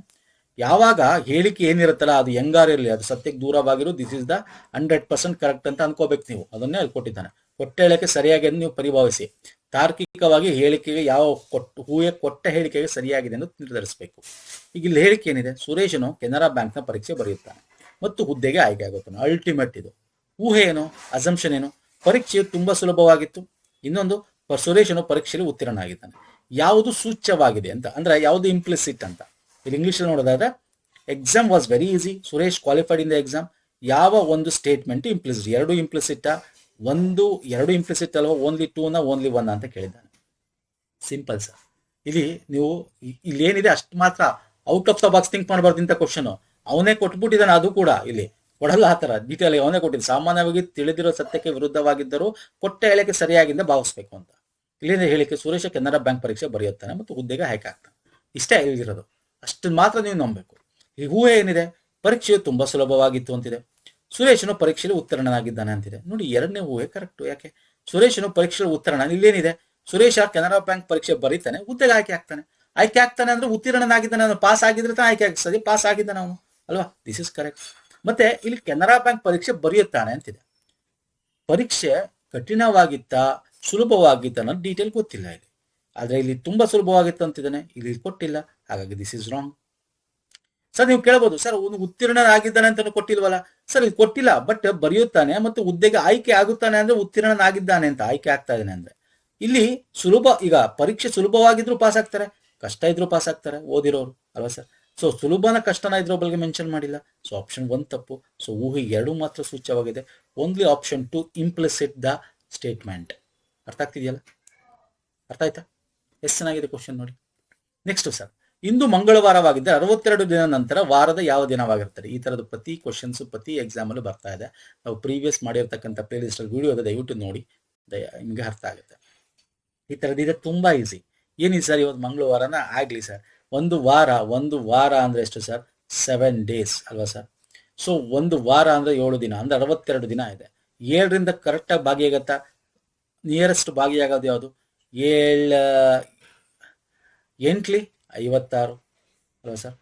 ಯಾವಾಗ ಹೇಳಿಕೆ ಏನಿರುತ್ತಲ್ಲ ಅದು ಹೆಂಗಾರು ಇರಲಿ, ಅದು ಸತ್ಯಕ್ಕೆ ದೂರವಾಗಿರೋ ದಿಸ್ ಇಸ್ ದ 100% ಕರೆಕ್ಟ್ ಅಂತ ಅನ್ಕೋಬೇಕು ನೀವು. ಅದನ್ನೇ ಅಲ್ಲಿ ಕೊಟ್ಟಿದ್ದಾನೆ. ಕೊಟ್ಟ ಹೇಳಿಕೆ ಸರಿಯಾಗಿ ನೀವು ಪರಿಭಾವಿಸಿ. ತಾರ್ಕಿಕವಾಗಿ ಹೇಳಿಕೆಗೆ ಊಹೆ ಕೊಟ್ಟ ಹೇಳಿಕೆಗೆ ಸರಿಯಾಗಿದೆ ಎಂದು ನಿರ್ಧರಿಸಬೇಕು. ಈಗ ಇಲ್ಲಿ ಹೇಳಿಕೆ ಏನಿದೆ? ಸುರೇಶನು ಕೆನರಾ ಬ್ಯಾಂಕ್ನ ಪರೀಕ್ಷೆ ಬರೆಯುತ್ತಾನೆ ಮತ್ತು ಹುದ್ದೆಗೆ ಆಯ್ಕೆ ಆಗುತ್ತಾನೆ. ಅಲ್ಟಿಮೇಟ್ ಇದು. ಊಹೆ ಏನು? ಅಸಂಪ್ಷನ್ ಏನು? ಪರೀಕ್ಷೆ ತುಂಬಾ ಸುಲಭವಾಗಿತ್ತು. ಇನ್ನೊಂದು, ಸುರೇಶನು ಪರೀಕ್ಷೆಯಲ್ಲಿ ಉತ್ತೀರ್ಣನಾಗಿದ್ದಾನೆ. ಯಾವುದು ಸೂಚ್ಯವಾಗಿದೆ ಅಂತ, ಅಂದ್ರೆ ಯಾವುದು ಇಂಪ್ಲಿಸಿಟ್ ಅಂತ. ಇಲ್ಲಿ ಇಂಗ್ಲಿಷ್ ಅಲ್ಲಿ ನೋಡೋದಾದ್ರೆ exam was very easy, Suresh qualified in the exam. ಯಾವ ಒಂದು ಸ್ಟೇಟ್ಮೆಂಟ್ ಇಂಪ್ಲಿಸಿಟ್? 2 ಇಂಪ್ಲಿಸಿಟ್, 2 ಇಂಪ್ಲಿಸಿಟ್ ಅಲ್ವಾ? ಓನ್ಲಿ 2 ನ ಓನ್ಲಿ 1 ಅಂತ ಕೇಳಿದ್ದಾನೆ. Simple sir. ಇಲ್ಲಿ ನೀವು ಇಲ್ಲಿ ಏನಿದೆ ಅಷ್ಟು ಮಾತ್ರ, out of the box think ಮಾಡಬಾರ್ದು. ಇಂಥ ಕ್ವಶನ್ ಅವನೇ ಕೊಟ್ಬಿಟ್ಟಿದ್ದಾನೆ. ಅದು ಕೂಡ ಇಲ್ಲಿ ಕೊಡಲ್ಲ ಆ ತರ ಡೀಟೇಲ್ ಅವನೇ ಕೊಟ್ಟಿದ್ದು. ಸಾಮಾನ್ಯವಾಗಿ ತಿಳಿದಿರೋ ಸತ್ಯಕ್ಕೆ ವಿರುದ್ಧವಾಗಿದ್ದರೂ ಕೊಟ್ಟ ಹೇಳಿಕೆ ಸರಿಯಾಗಿಂದ ಭಾವಿಸ್ಬೇಕು ಅಂತ. ಇಲ್ಲಿಂದ ಹೇಳಿಕೆ ಸುರೇಶ ಕೆನರಾ ಬ್ಯಾಂಕ್ ಪರೀಕ್ಷೆ ಬರೆಯುತ್ತಾನೆ ಮತ್ತು ಹುದ್ದೆಗೆ ಆಯ್ಕೆ ಆಗ್ತಾನೆ. ಇಷ್ಟೇ ಹೇಳಿರೋದು. ಅಷ್ಟನ್ನು ಮಾತ್ರ ನೀವು ನಂಬಬೇಕು. ಈ ಊಹೆ ಏನಿದೆ? ಪರೀಕ್ಷೆಯು ತುಂಬಾ ಸುಲಭವಾಗಿತ್ತು ಅಂತಿದೆ. ಸುರೇಶನು ಪರೀಕ್ಷೆಯಲ್ಲಿ ಉತ್ತೀರ್ಣನಾಗಿದ್ದಾನೆ ಅಂತಿದೆ. ನೋಡಿ, 2ನೇ ಊಹೆ ಕರೆಕ್ಟ್. ಯಾಕೆ? ಸುರೇಶನು ಪರೀಕ್ಷೆಯಲ್ಲಿ ಉತ್ತೀರ್ಣ. ಇಲ್ಲೇನಿದೆ? ಸುರೇಶ ಕೆನರಾ ಬ್ಯಾಂಕ್ ಪರೀಕ್ಷೆ ಬರೀತಾನೆ, ಹುದ್ದೆಗೆ ಆಯ್ಕೆ ಆಗ್ತಾನೆ. ಆಯ್ಕೆ ಆಗ್ತಾನೆ ಅಂದ್ರೆ ಉತ್ತೀರ್ಣನಾಗಿದ್ದಾನೆ. ಅವನು ಪಾಸ್ ಆಗಿದ್ರೆ ತಾನೆ ಆಯ್ಕೆ ಆಗ್ತದೆ. ಪಾಸ್ ಆಗಿದ್ದಾನೆ ಅವನು ಅಲ್ವಾ? This is correct. ಮತ್ತೆ ಇಲ್ಲಿ ಕೆನರಾ ಬ್ಯಾಂಕ್ ಪರೀಕ್ಷೆ ಬರೆಯುತ್ತಾನೆ ಅಂತಿದೆ. ಪರೀಕ್ಷೆ ಕಠಿಣವಾಗಿತ್ತ ಸುಲಭವಾಗಿತ್ತ ಅನ್ನೋದು ಡೀಟೇಲ್ ಗೊತ್ತಿಲ್ಲ ಇಲ್ಲಿ. ಆದ್ರೆ ಇಲ್ಲಿ ತುಂಬಾ ಸುಲಭವಾಗಿತ್ತು ಅಂತಿದ್ದಾನೆ, ಇಲ್ಲಿ ಕೊಟ್ಟಿಲ್ಲ. ಹಾಗಾಗಿ ದಿಸ್ ಇಸ್ ರಾಂಗ್. ಸರ್ ನೀವು ಕೇಳಬಹುದು, ಸರ್ ಅವನು ಉತ್ತೀರ್ಣನಾಗಿದ್ದಾನೆ ಅಂತ ಕೊಟ್ಟಿಲ್ವಲ್ಲ. ಸರ್ ಇದು ಕೊಟ್ಟಿಲ್ಲ, ಬಟ್ ಬರೆಯುತ್ತಾನೆ ಮತ್ತು ಹುದ್ದೆಗೆ ಆಯ್ಕೆ ಆಗುತ್ತಾನೆ ಅಂದ್ರೆ ಉತ್ತೀರ್ಣನಾಗಿದ್ದಾನೆ ಅಂತ, ಆಯ್ಕೆ ಆಗ್ತಾ ಇದ್ದಾನೆ ಅಂದ್ರೆ. ಇಲ್ಲಿ ಸುಲಭ, ಈಗ ಪರೀಕ್ಷೆ ಸುಲಭವಾಗಿದ್ರು ಪಾಸ್ ಆಗ್ತಾರೆ, ಕಷ್ಟ ಇದ್ರು ಪಾಸ್ ಆಗ್ತಾರೆ ಓದಿರೋರು ಅಲ್ವಾ ಸರ್. ಸೊ ಸುಲಭನ ಕಷ್ಟನ ಇದ್ರ ಬಗ್ಗೆ ಮೆನ್ಷನ್ ಮಾಡಿಲ್ಲ. ಸೊ ಆಪ್ಷನ್ 1 ತಪ್ಪು. ಸೊ ಊಹೆ 2 ಮಾತ್ರ ಸೂಚ್ಯವಾಗಿದೆ. Only option 2 implicit the statement. ಅರ್ಥ ಆಗ್ತಿದೆಯಲ್ಲ? ಅರ್ಥ ಆಯ್ತಾ? ಎಷ್ಟು ಚೆನ್ನಾಗಿದೆ ಕ್ವಶನ್ ನೋಡಿ. ನೆಕ್ಸ್ಟ್ ಸರ್, ಇಂದು ಮಂಗಳವಾರವಾಗಿದ್ದರೆ 62 ದಿನ ನಂತರ ವಾರದ ಯಾವ ದಿನವಾಗಿರ್ತಾರೆ? ಈ ತರದ ಪ್ರತಿ ಕ್ವಶನ್ಸ್ ಪ್ರತಿ ಎಕ್ಸಾಮ್ ಅಲ್ಲೂ ಬರ್ತಾ ಇದೆ. ನಾವು ಪ್ರೀವಿಯಸ್ ಮಾಡಿರ್ತಕ್ಕಂಥ ಪ್ಲೇ ಲಿಸ್ಟ್ ಅಲ್ಲಿ ವಿಡಿಯೋ ದಯವಿಟ್ಟು ನೋಡಿ, ನಿಮಗೆ ಅರ್ಥ ಆಗುತ್ತೆ. ಈ ತರದಿದೆ, ತುಂಬಾ ಈಸಿ. ಏನಿದೆ ಸರ್ ಇವತ್ತು ಮಂಗಳವಾರನ ಆಗ್ಲಿ ಸರ್. ಒಂದು ವಾರ ಅಂದ್ರೆ ಎಷ್ಟು ಸರ್? 7 ಡೇಸ್ ಅಲ್ವಾ ಸರ್. ಸೊ ಒಂದು ವಾರ ಅಂದ್ರೆ 7 ದಿನ ಅಂದ್ರೆ 62 ದಿನ ಇದೆ. 7ರಿಂದ ಕರೆಕ್ಟ್ ಆಗಿ ಭಾಗಿಯಾಗತ್ತಾ? ನಿಯರೆಸ್ಟ್ ಭಾಗಿಯಾಗೋದು ಯಾವುದು? 8 56 ಅಲ್ವಾ ಸರ್.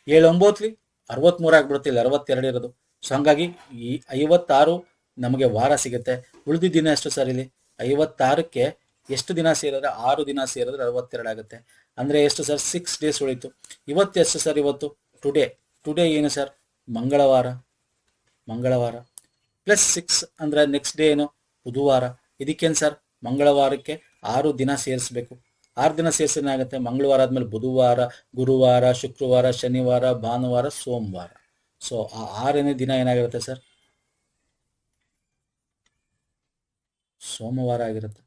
7 9 63 ಆಗ್ಬಿಡುತ್ತೆ, ಇಲ್ಲಿ 62 ಇರೋದು. ಸೊ ಹಂಗಾಗಿ ಈ 56 ನಮಗೆ ವಾರ ಸಿಗುತ್ತೆ. ಉಳಿದ ದಿನ ಎಷ್ಟು ಸರ್? ಇಲ್ಲಿ 56ಕ್ಕೆ ಎಷ್ಟು ದಿನ ಸೇರಿದ್ರೆ 6 ದಿನ ಸೇರಿದ್ರೆ 62 ಆಗುತ್ತೆ. ಅಂದ್ರೆ ಎಷ್ಟು ಸರ್? 6 ಡೇಸ್ ಉಳಿತು. ಇವತ್ತು ಎಷ್ಟು ಸರ್? ಇವತ್ತು ಟುಡೇ ಏನು ಸರ್? ಮಂಗಳವಾರ ಪ್ಲಸ್ 6 ಅಂದ್ರೆ ನೆಕ್ಸ್ಟ್ ಡೇ ಏನು? ಬುಧವಾರ. ಇದಕ್ಕೇನು ಸರ್? ಮಂಗಳವಾರಕ್ಕೆ 6 ದಿನ ಸೇರಿಸ್ಬೇಕು. 6 ದಿನ ಸೇರಿಸಿದ್ರೆ ಆಗುತ್ತೆ. ಮಂಗಳವಾರ ಆದ್ಮೇಲೆ ಬುಧವಾರ, ಗುರುವಾರ, ಶುಕ್ರವಾರ, ಶನಿವಾರ, ಭಾನುವಾರ, ಸೋಮವಾರ. ಸೊ ಆ 6ನೇ ದಿನ ಏನಾಗಿರುತ್ತೆ ಸರ್? ಸೋಮವಾರ ಆಗಿರುತ್ತೆ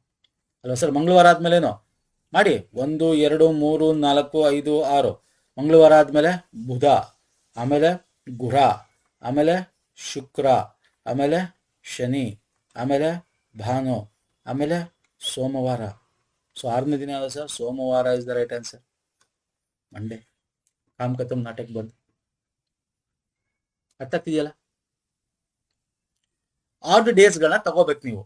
ಅಲ್ವಾ ಸರ್. ಮಂಗಳವಾರ ಆದ್ಮೇಲೆ ಏನು ಮಾಡಿ? 1 2 3 4 5 6. ಮಂಗಳವಾರ ಆದ್ಮೇಲೆ ಬುಧ, ಆಮೇಲೆ ಗುರ, ಆಮೇಲೆ ಶುಕ್ರ, ಆಮೇಲೆ ಶನಿ, ಆಮೇಲೆ ಭಾನು, ಆಮೇಲೆ ಸೋಮವಾರ. ಸೊ 6ನೇ ದಿನ ಅಲ್ಲ ಸರ್? ಸೋಮವಾರ is the right answer. Monday ಕಾಮ್ ಖತಮ್ ನಾಟಕ ಬಂದು ಅರ್ಥ ಆಗ್ತಿದೆಯಲ್ಲ? ಆಡ್ ಡೇಸ್ಗಳನ್ನ ತಗೋಬೇಕು ನೀವು.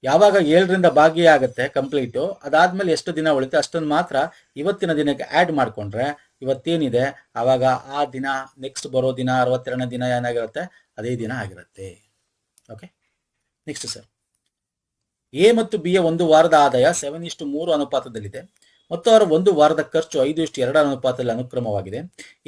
ಯಾವಾಗ 7ರಿಂದ ಭಾಗಿಯಾಗುತ್ತೆ ಕಂಪ್ಲೀಟು, ಅದಾದ್ಮೇಲೆ ಎಷ್ಟು ದಿನ ಉಳಿತೆ ಅಷ್ಟನ್ನು ಮಾತ್ರ ಇವತ್ತಿನ ದಿನಕ್ಕೆ ಆ್ಯಡ್ ಮಾಡಿಕೊಂಡ್ರೆ, ಇವತ್ತೇನಿದೆ ಆವಾಗ ಆ ದಿನ ನೆಕ್ಸ್ಟ್ ಬರೋ ದಿನ 62ನೇ ದಿನ ಏನಾಗಿರುತ್ತೆ? ಅದೇ ದಿನ ಆಗಿರುತ್ತೆ. ಓಕೆ, ನೆಕ್ಸ್ಟ್ ಸರ್, ಎ ಮತ್ತು ಬಿ ಯ ಒಂದು ವಾರದ ಆದಾಯ 7:3 ಅನುಪಾತದಲ್ಲಿದೆ ಮತ್ತು ಅವರ ಒಂದು ವಾರದ ಖರ್ಚು 5:2 ಅನುಪಾತದಲ್ಲಿ ಅನುಕ್ರಮವಾಗಿದೆ.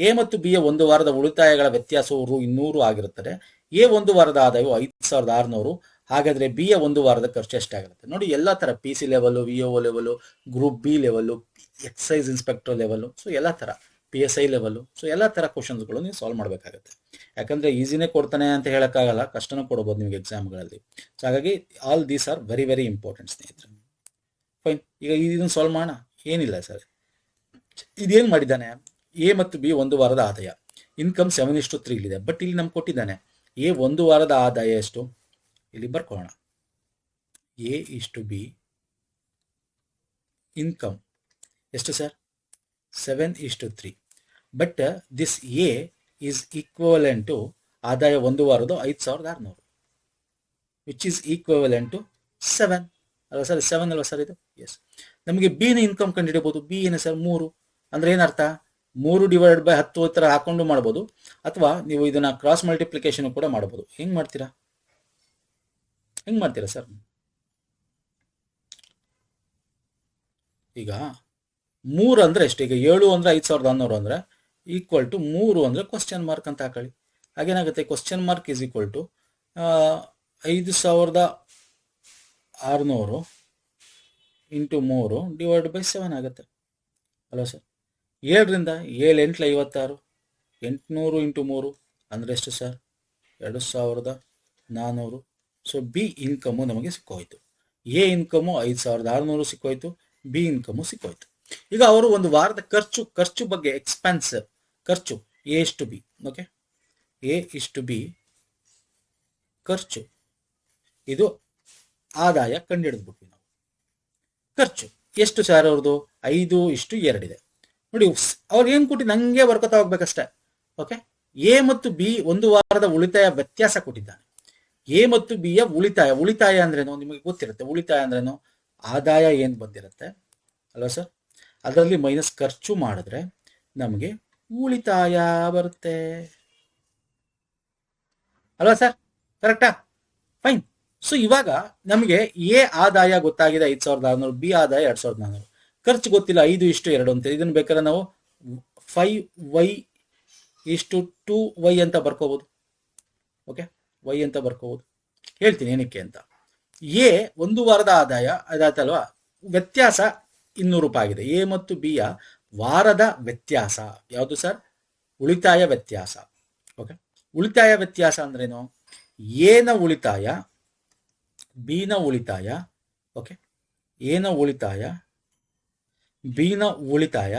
ಎ ಮತ್ತು ಬಿ ಯ ಒಂದು ವಾರದ ಉಳಿತಾಯಗಳ ವ್ಯತ್ಯಾಸವು Rs. ಆಗಿರುತ್ತದೆ. ಎ ಒಂದು ವಾರದ ಆದಾಯವು 5,600. ಹಾಗಾದ್ರೆ ಬಿ ಯ ಒಂದು ವಾರದ ಖರ್ಚು ಎಷ್ಟಾಗಿರುತ್ತೆ? ನೋಡಿ, ಎಲ್ಲಾ ತರ PC level, VO level, group B level, excise inspector level, so ಎಲ್ಲಾ ತರ PSI ಲೆವೆಲ್, ಸೊ ಎಲ್ಲಾ ತರ ಕ್ವಶನ್ಸ್ಗಳು ನೀವು ಸಾಲ್ವ್ ಮಾಡಬೇಕಾಗುತ್ತೆ. ಯಾಕಂದ್ರೆ ಈಸಿನೇ ಕೊಡ್ತಾನೆ ಅಂತ ಹೇಳಕ್ಕಾಗಲ್ಲ, ಕಷ್ಟನೂ ಕೊಡಬಹುದು ನಿಮ್ಗೆ ಎಕ್ಸಾಮ್ಗಳಲ್ಲಿ. ಸೊ ಹಾಗಾಗಿ all these are very very important ಸ್ನೇಹಿತರೆ. ಫೈನ್, ಈಗ ಇದನ್ನು ಸಾಲ್ವ್ ಮಾಡೋಣ. ಏನಿಲ್ಲ ಸರ್, ಇದೇನ್ ಮಾಡಿದ್ದಾನೆ? ಎ ಮತ್ತು ಬಿ ಒಂದು ವಾರದ ಆದಾಯ, ಇನ್ಕಮ್ 7:3 ಇಲ್ಲಿದೆ. ಬಟ್ ಇಲ್ಲಿ ನಮ್ಗೆ ಕೊಟ್ಟಿದ್ದಾನೆ ಎ ಒಂದು ವಾರದ ಆದಾಯ ಎಷ್ಟು? ಇಲ್ಲಿ ಬರ್ಕೊಳ್ಳೋಣ. A:B ಇನ್ಕಮ್ ಎಷ್ಟು sir? 7:3. But this A is equivalent to ಆದಾಯ ಒಂದು ವಾರದ್ದು 5,600, ವಿಚ್ ಈಸ್ ಈಕ್ವಲೆಂಟ್ ಟು 7 ಅಲ್ವಾ ಸರ್? 7 ಅಲ್ವಾ ಸರ್ ಇದು? ಎಸ್. ನಮಗೆ ಬಿ ನ ಇನ್ಕಮ್ ಕಂಡು ಹಿಡಿಯಬಹುದು. ಬಿ ಏನು ಸರ್? 3. ಅಂದ್ರೆ ಏನರ್ಥ? 3/10 ಈ ತರ ಹಾಕೊಂಡು ಮಾಡ್ಬೋದು, ಅಥವಾ ನೀವು ಇದನ್ನ ಕ್ರಾಸ್ ಮಲ್ಟಿಪ್ಲಿಕೇಶನ್ ಕೂಡ ಮಾಡಬಹುದು. ಹೆಂಗ್ ಮಾಡ್ತೀರಾ ಸರ್? ಈಗ 3 ಅಂದ್ರೆ ಎಷ್ಟು? ಈಗ 7 ಅಂದ್ರೆ 5,600 ಅಂದ್ರೆ ಈಕ್ವಲ್ ಟು 3 ಅಂದ್ರೆ ಕ್ವಶನ್ ಮಾರ್ಕ್ ಅಂತ ಹಾಕೊಳ್ಳಿ. ಹಾಗೇನಾಗುತ್ತೆ? Question mark is equal to 5,600 into 3 divide by 7 ಆಗುತ್ತೆ ಅಲ್ವಾ ಸರ್? 7ರಿಂದ 7 8 56, 800 ಇಂಟು 3 ಅಂದ್ರೆ ಎಷ್ಟು ಸರ್? 2,400. ಸೊ ಬಿ ಇನ್ಕಮು ನಮಗೆ ಸಿಕ್ಕೋಯ್ತು. ಎ ಇನ್ಕಮು 5,600 ಸಿಕ್ಕೋಯ್ತು, ಬಿ ಇನ್ಕಮು ಸಿಕ್ಕೋಯ್ತು. ಈಗ ಅವರು ಒಂದು ವಾರದ ಖರ್ಚು ಬಗ್ಗೆ ಎಕ್ಸ್ಪೆನ್ಸ್ ಖರ್ಚು A:B. ಓಕೆ, A:B ಖರ್ಚು, ಇದು ಆದಾಯ ಕಂಡುಹಿಡಿದ್ಬಿಟ್ವಿ ನಾವು. ಖರ್ಚು ಎಷ್ಟು ಸರ್ ಅವ್ರದ್ದು? 5:2 ಇದೆ. ನೋಡಿ, ಅವ್ರು ಏನ್ ಕೊಟ್ಟಿದ್ದು ನಂಗೆ ಬರ್ಕೊತಾ ಹೋಗ್ಬೇಕಷ್ಟೇ. ಓಕೆ, ಎ ಮತ್ತು ಬಿ ಒಂದು ವಾರದ ಉಳಿತಾಯ ವ್ಯತ್ಯಾಸ ಕೊಟ್ಟಿದ್ದಾನೆ. ಎ ಮತ್ತು ಬಿ ಯ ಉಳಿತಾಯ ಅಂದ್ರೇನು ನಿಮಗೆ ಗೊತ್ತಿರುತ್ತೆ. ಉಳಿತಾಯ ಅಂದ್ರೇನು? ಆದಾಯ ಏನ್ ಬಂದಿರುತ್ತೆ ಅಲ್ವಾ ಸರ್, ಅದರಲ್ಲಿ ಮೈನಸ್ ಖರ್ಚು ಮಾಡಿದ್ರೆ ನಮಗೆ ಉಳಿತಾಯ ಬರುತ್ತೆ ಅಲ್ವಾ ಸರ್? ಕರೆಕ್ಟಾ? ಫೈನ್. ಸೊ ಇವಾಗ ನಮಗೆ ಎ ಆದಾಯ ಗೊತ್ತಾಗಿದೆ 5,600, ಬಿ ಆದಾಯ 2,400, ಖರ್ಚು ಗೊತ್ತಿಲ್ಲ 5:2 ಅಂತ. ಇದನ್ನ ಬೇಕಾದ್ರೆ ನಾವು 5y ಇಷ್ಟು 2y ಅಂತ ಬರ್ಕೋಬಹುದು. ಓಕೆ, y ಅಂತ ಬರ್ಕೋಬಹುದು. ಹೇಳ್ತೀನಿ ಏನಕ್ಕೆ ಅಂತ. ಎ ಒಂದು ವಾರದ ಆದಾಯ ಅದಾಯ್ತಲ್ವಾ, ವ್ಯತ್ಯಾಸ 200 ರೂಪಾಯಿ ಆಗಿದೆ. ಎ ಮತ್ತು ಬಿ ಯ ವಾರದ ವ್ಯತ್ಯಾಸ ಯಾವುದು ಸರ್? ಉಳಿತಾಯ ವ್ಯತ್ಯಾಸ. ಓಕೆ, ಉಳಿತಾಯ ವ್ಯತ್ಯಾಸ ಅಂದ್ರೇನು? ಎ ನ ಉಳಿತಾಯ, ಬಿ ನ ಉಳಿತಾಯ, ಓಕೆ, ಎ ನ ಉಳಿತಾಯ, ಬಿ ನ ಉಳಿತಾಯ,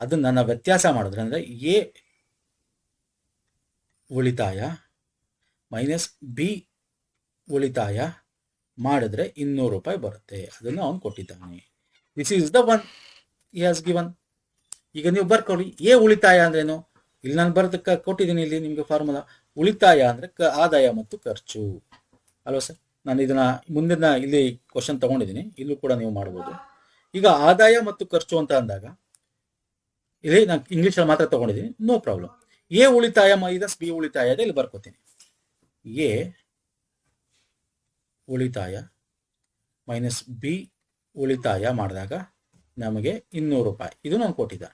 ಅದನ್ನ ನನ್ನ ವ್ಯತ್ಯಾಸ ಮಾಡಿದ್ರೆ ಅಂದ್ರೆ ಎ ಉಳಿತಾಯ ಮೈನಸ್ ಬಿ ಉಳಿತಾಯ ಮಾಡಿದ್ರೆ 200 ರೂಪಾಯಿ ಬರುತ್ತೆ. ಅದನ್ನು ಅವನು ಕೊಟ್ಟಿದ್ದಾನೆ. This is the one he has given. ಈಗ ನೀವು ಬರ್ಕೊಳ್ಳಿ, ಎ ಉಳಿತಾಯ ಅಂದ್ರೇನು? ಇಲ್ಲಿ ನಾನು ಬರೋದಕ್ಕೆ ಕೊಟ್ಟಿದ್ದೀನಿ, ಇಲ್ಲಿ ನಿಮಗೆ ಫಾರ್ಮುಲಾ. ಉಳಿತಾಯ ಅಂದ್ರೆ ಆದಾಯ ಮತ್ತು ಖರ್ಚು ಅಲ್ವಾ ಸರ್? ನಾನು ಇದನ್ನ ಮುಂದಿನ ಇಲ್ಲಿ ಕ್ವಶನ್ ತಗೊಂಡಿದ್ದೀನಿ, ಇಲ್ಲೂ ಕೂಡ ನೀವು ಮಾಡ್ಬೋದು. ಈಗ ಆದಾಯ ಮತ್ತು ಖರ್ಚು ಅಂತ ಅಂದಾಗ ಇಲ್ಲಿ ನಾನು ಇಂಗ್ಲಿಷಲ್ಲಿ ಮಾತ್ರ ತಗೊಂಡಿದ್ದೀನಿ, ನೋ ಪ್ರಾಬ್ಲಮ್. ಎ ಉಳಿತಾಯ ಮೈನಸ್ ಬಿ ಉಳಿತಾಯ ಇದೆ, ಇಲ್ಲಿ ಬರ್ಕೋತೀನಿ. ಎ ಉಳಿತಾಯ ಮೈನಸ್ ಬಿ ಉಳಿತಾಯ ಮಾಡಿದಾಗ ನಮಗೆ 200 ರೂಪಾಯಿ, ಇದು ನಾನು ಕೊಟ್ಟಿದ್ದ.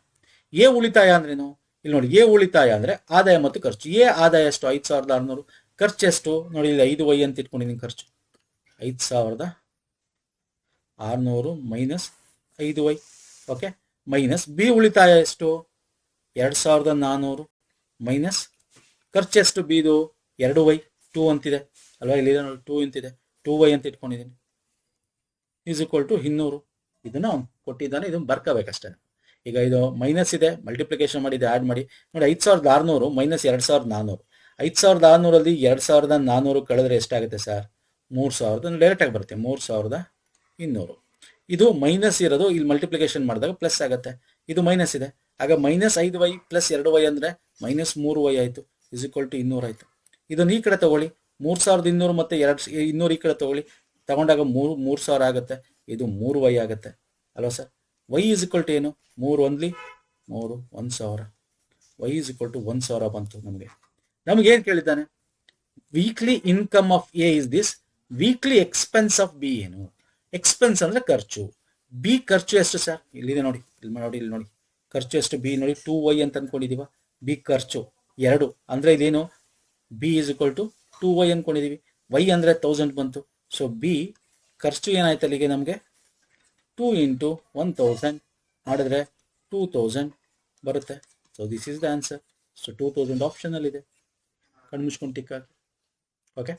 ಎ ಉಳಿತಾಯ ಅಂದ್ರೇನು? ಇಲ್ಲಿ ನೋಡಿ, ಎ ಉಳಿತಾಯ ಅಂದ್ರೆ ಆದಾಯ ಮತ್ತು ಖರ್ಚು. ಎ ಆದಾಯ ಎಷ್ಟು? 5600. ಖರ್ಚು ಎಷ್ಟು? ನೋಡಿ, ಇಲ್ಲಿ 5y ಅಂತ ಇಟ್ಕೊಂಡಿದ್ದೀನಿ. ಖರ್ಚು 5600 minus 5y. Okay, minus B ಉಳಿತಾಯ ಎಷ್ಟು? 2400 ಮೈನಸ್ ಖರ್ಚು ಎಷ್ಟು? ಬಿದು 2y, 2 ಅಂತಿದೆ ಅಲ್ವಾ? ಇಲ್ಲಿ ನೋಡಿ 2 ಅಂತಿದೆ, 2y ಅಂತ ಇಟ್ಕೊಂಡಿದ್ದೀನಿ. Is equal to 200. ಇದನ್ನ ಅವ್ನು ಕೊಟ್ಟಿದ್ದಾನೆ, ಇದನ್ನು ಬರ್ಕೋಬೇಕಷ್ಟೇ. ಈಗ ಇದು ಮೈನಸ್ ಇದೆ, ಮಲ್ಟಿಪ್ಲಿಕೇಶನ್ ಮಾಡಿ ಇದು ಆ್ಯಡ್ ಮಾಡಿ. ನೋಡಿ, 5600 ಮೈನಸ್ 2400. 5600 2400 ಕಳೆದ್ರೆ ಎಷ್ಟಾಗುತ್ತೆ ಸರ್? 3000. ಡೈರೆಕ್ಟ್ ಆಗಿ ಬರುತ್ತೆ 3200. ಇದು ಮೈನಸ್ ಇರೋದು ಇಲ್ಲಿ ಮಲ್ಟಿಪ್ಲಿಕೇಶನ್ ಮಾಡಿದಾಗ ಪ್ಲಸ್ ಆಗುತ್ತೆ. ಇದು ಮೈನಸ್ ಇದೆ, ಆಗ ಮೈನಸ್ 5y ಪ್ಲಸ್ 2y ಅಂದ್ರೆ ಮೈನಸ್ 3y ಆಯ್ತು. ಇಸ್ ಈಕ್ವಲ್ ಟು 200 ಆಯ್ತು. ಇದನ್ನ ಈ ಕಡೆ ತಗೊಳ್ಳಿ, 3200 ಮತ್ತೆ 200 ಈ ಕಡೆ ತಗೊಳ್ಳಿ, ತಗೊಂಡಾಗ 3000 ಆಗುತ್ತೆ. ಇದು 3y ಆಗುತ್ತೆ ಅಲ್ವಾ sir? y is equal to ಏನು? 3 ಒಂದ್ಲಿ 3 1000. y ಇಸ್ ಈಕ್ವಲ್ ಟು 1000 ಬಂತು. ನಮಗೆ ಏನ್ ಕೇಳಿದ್ದಾನೆ? Weekly income of A is this, weekly expense of B ಏನು? ಎಕ್ಸ್ಪೆನ್ಸ್ ಅಂದ್ರೆ ಖರ್ಚು. ಬಿ ಖರ್ಚು ಎಷ್ಟು ಸರ್? ಇಲ್ಲಿದೆ ನೋಡಿ, ಇಲ್ಲಿ ನೋಡಿ ಖರ್ಚು ಎಷ್ಟು? ಬಿ ನೋಡಿ 2y ಅಂತ ಅನ್ಕೊಂಡಿದೀವ. ಬಿ ಖರ್ಚು 2 ಅಂದ್ರೆ ಇದೇನು? B is equal to 2y ಅನ್ಕೊಂಡಿದೀವಿ. y ಅಂದ್ರೆ 1000 ಬಂತು. ಸೊ ಬಿ ಖರ್ಚು ಏನಾಯ್ತು ಅಲ್ಲಿಗೆ? ನಮಗೆ 2 ಇಂಟು 1000 ಮಾಡಿದ್ರೆ 2000 ಬರುತ್ತೆ. So this is the answer. So 2000 option ಅಲ್ಲಿ ಇದೆ. ಕಣ್ಣು ಮುಚ್ಕೊಂಡು ಟಿಕ್ ಹಾಕಿ. Okay